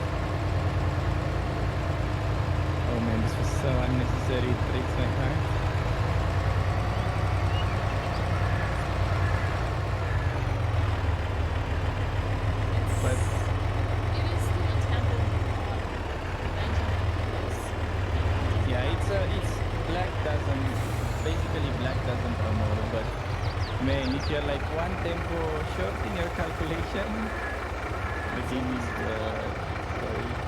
this was so unnecessary. It breaks my heart. But It is still a temple of Benjamin because yeah, it's black doesn't basically black doesn't promote, but man, if you're like one tempo short in your calculation, the game is story.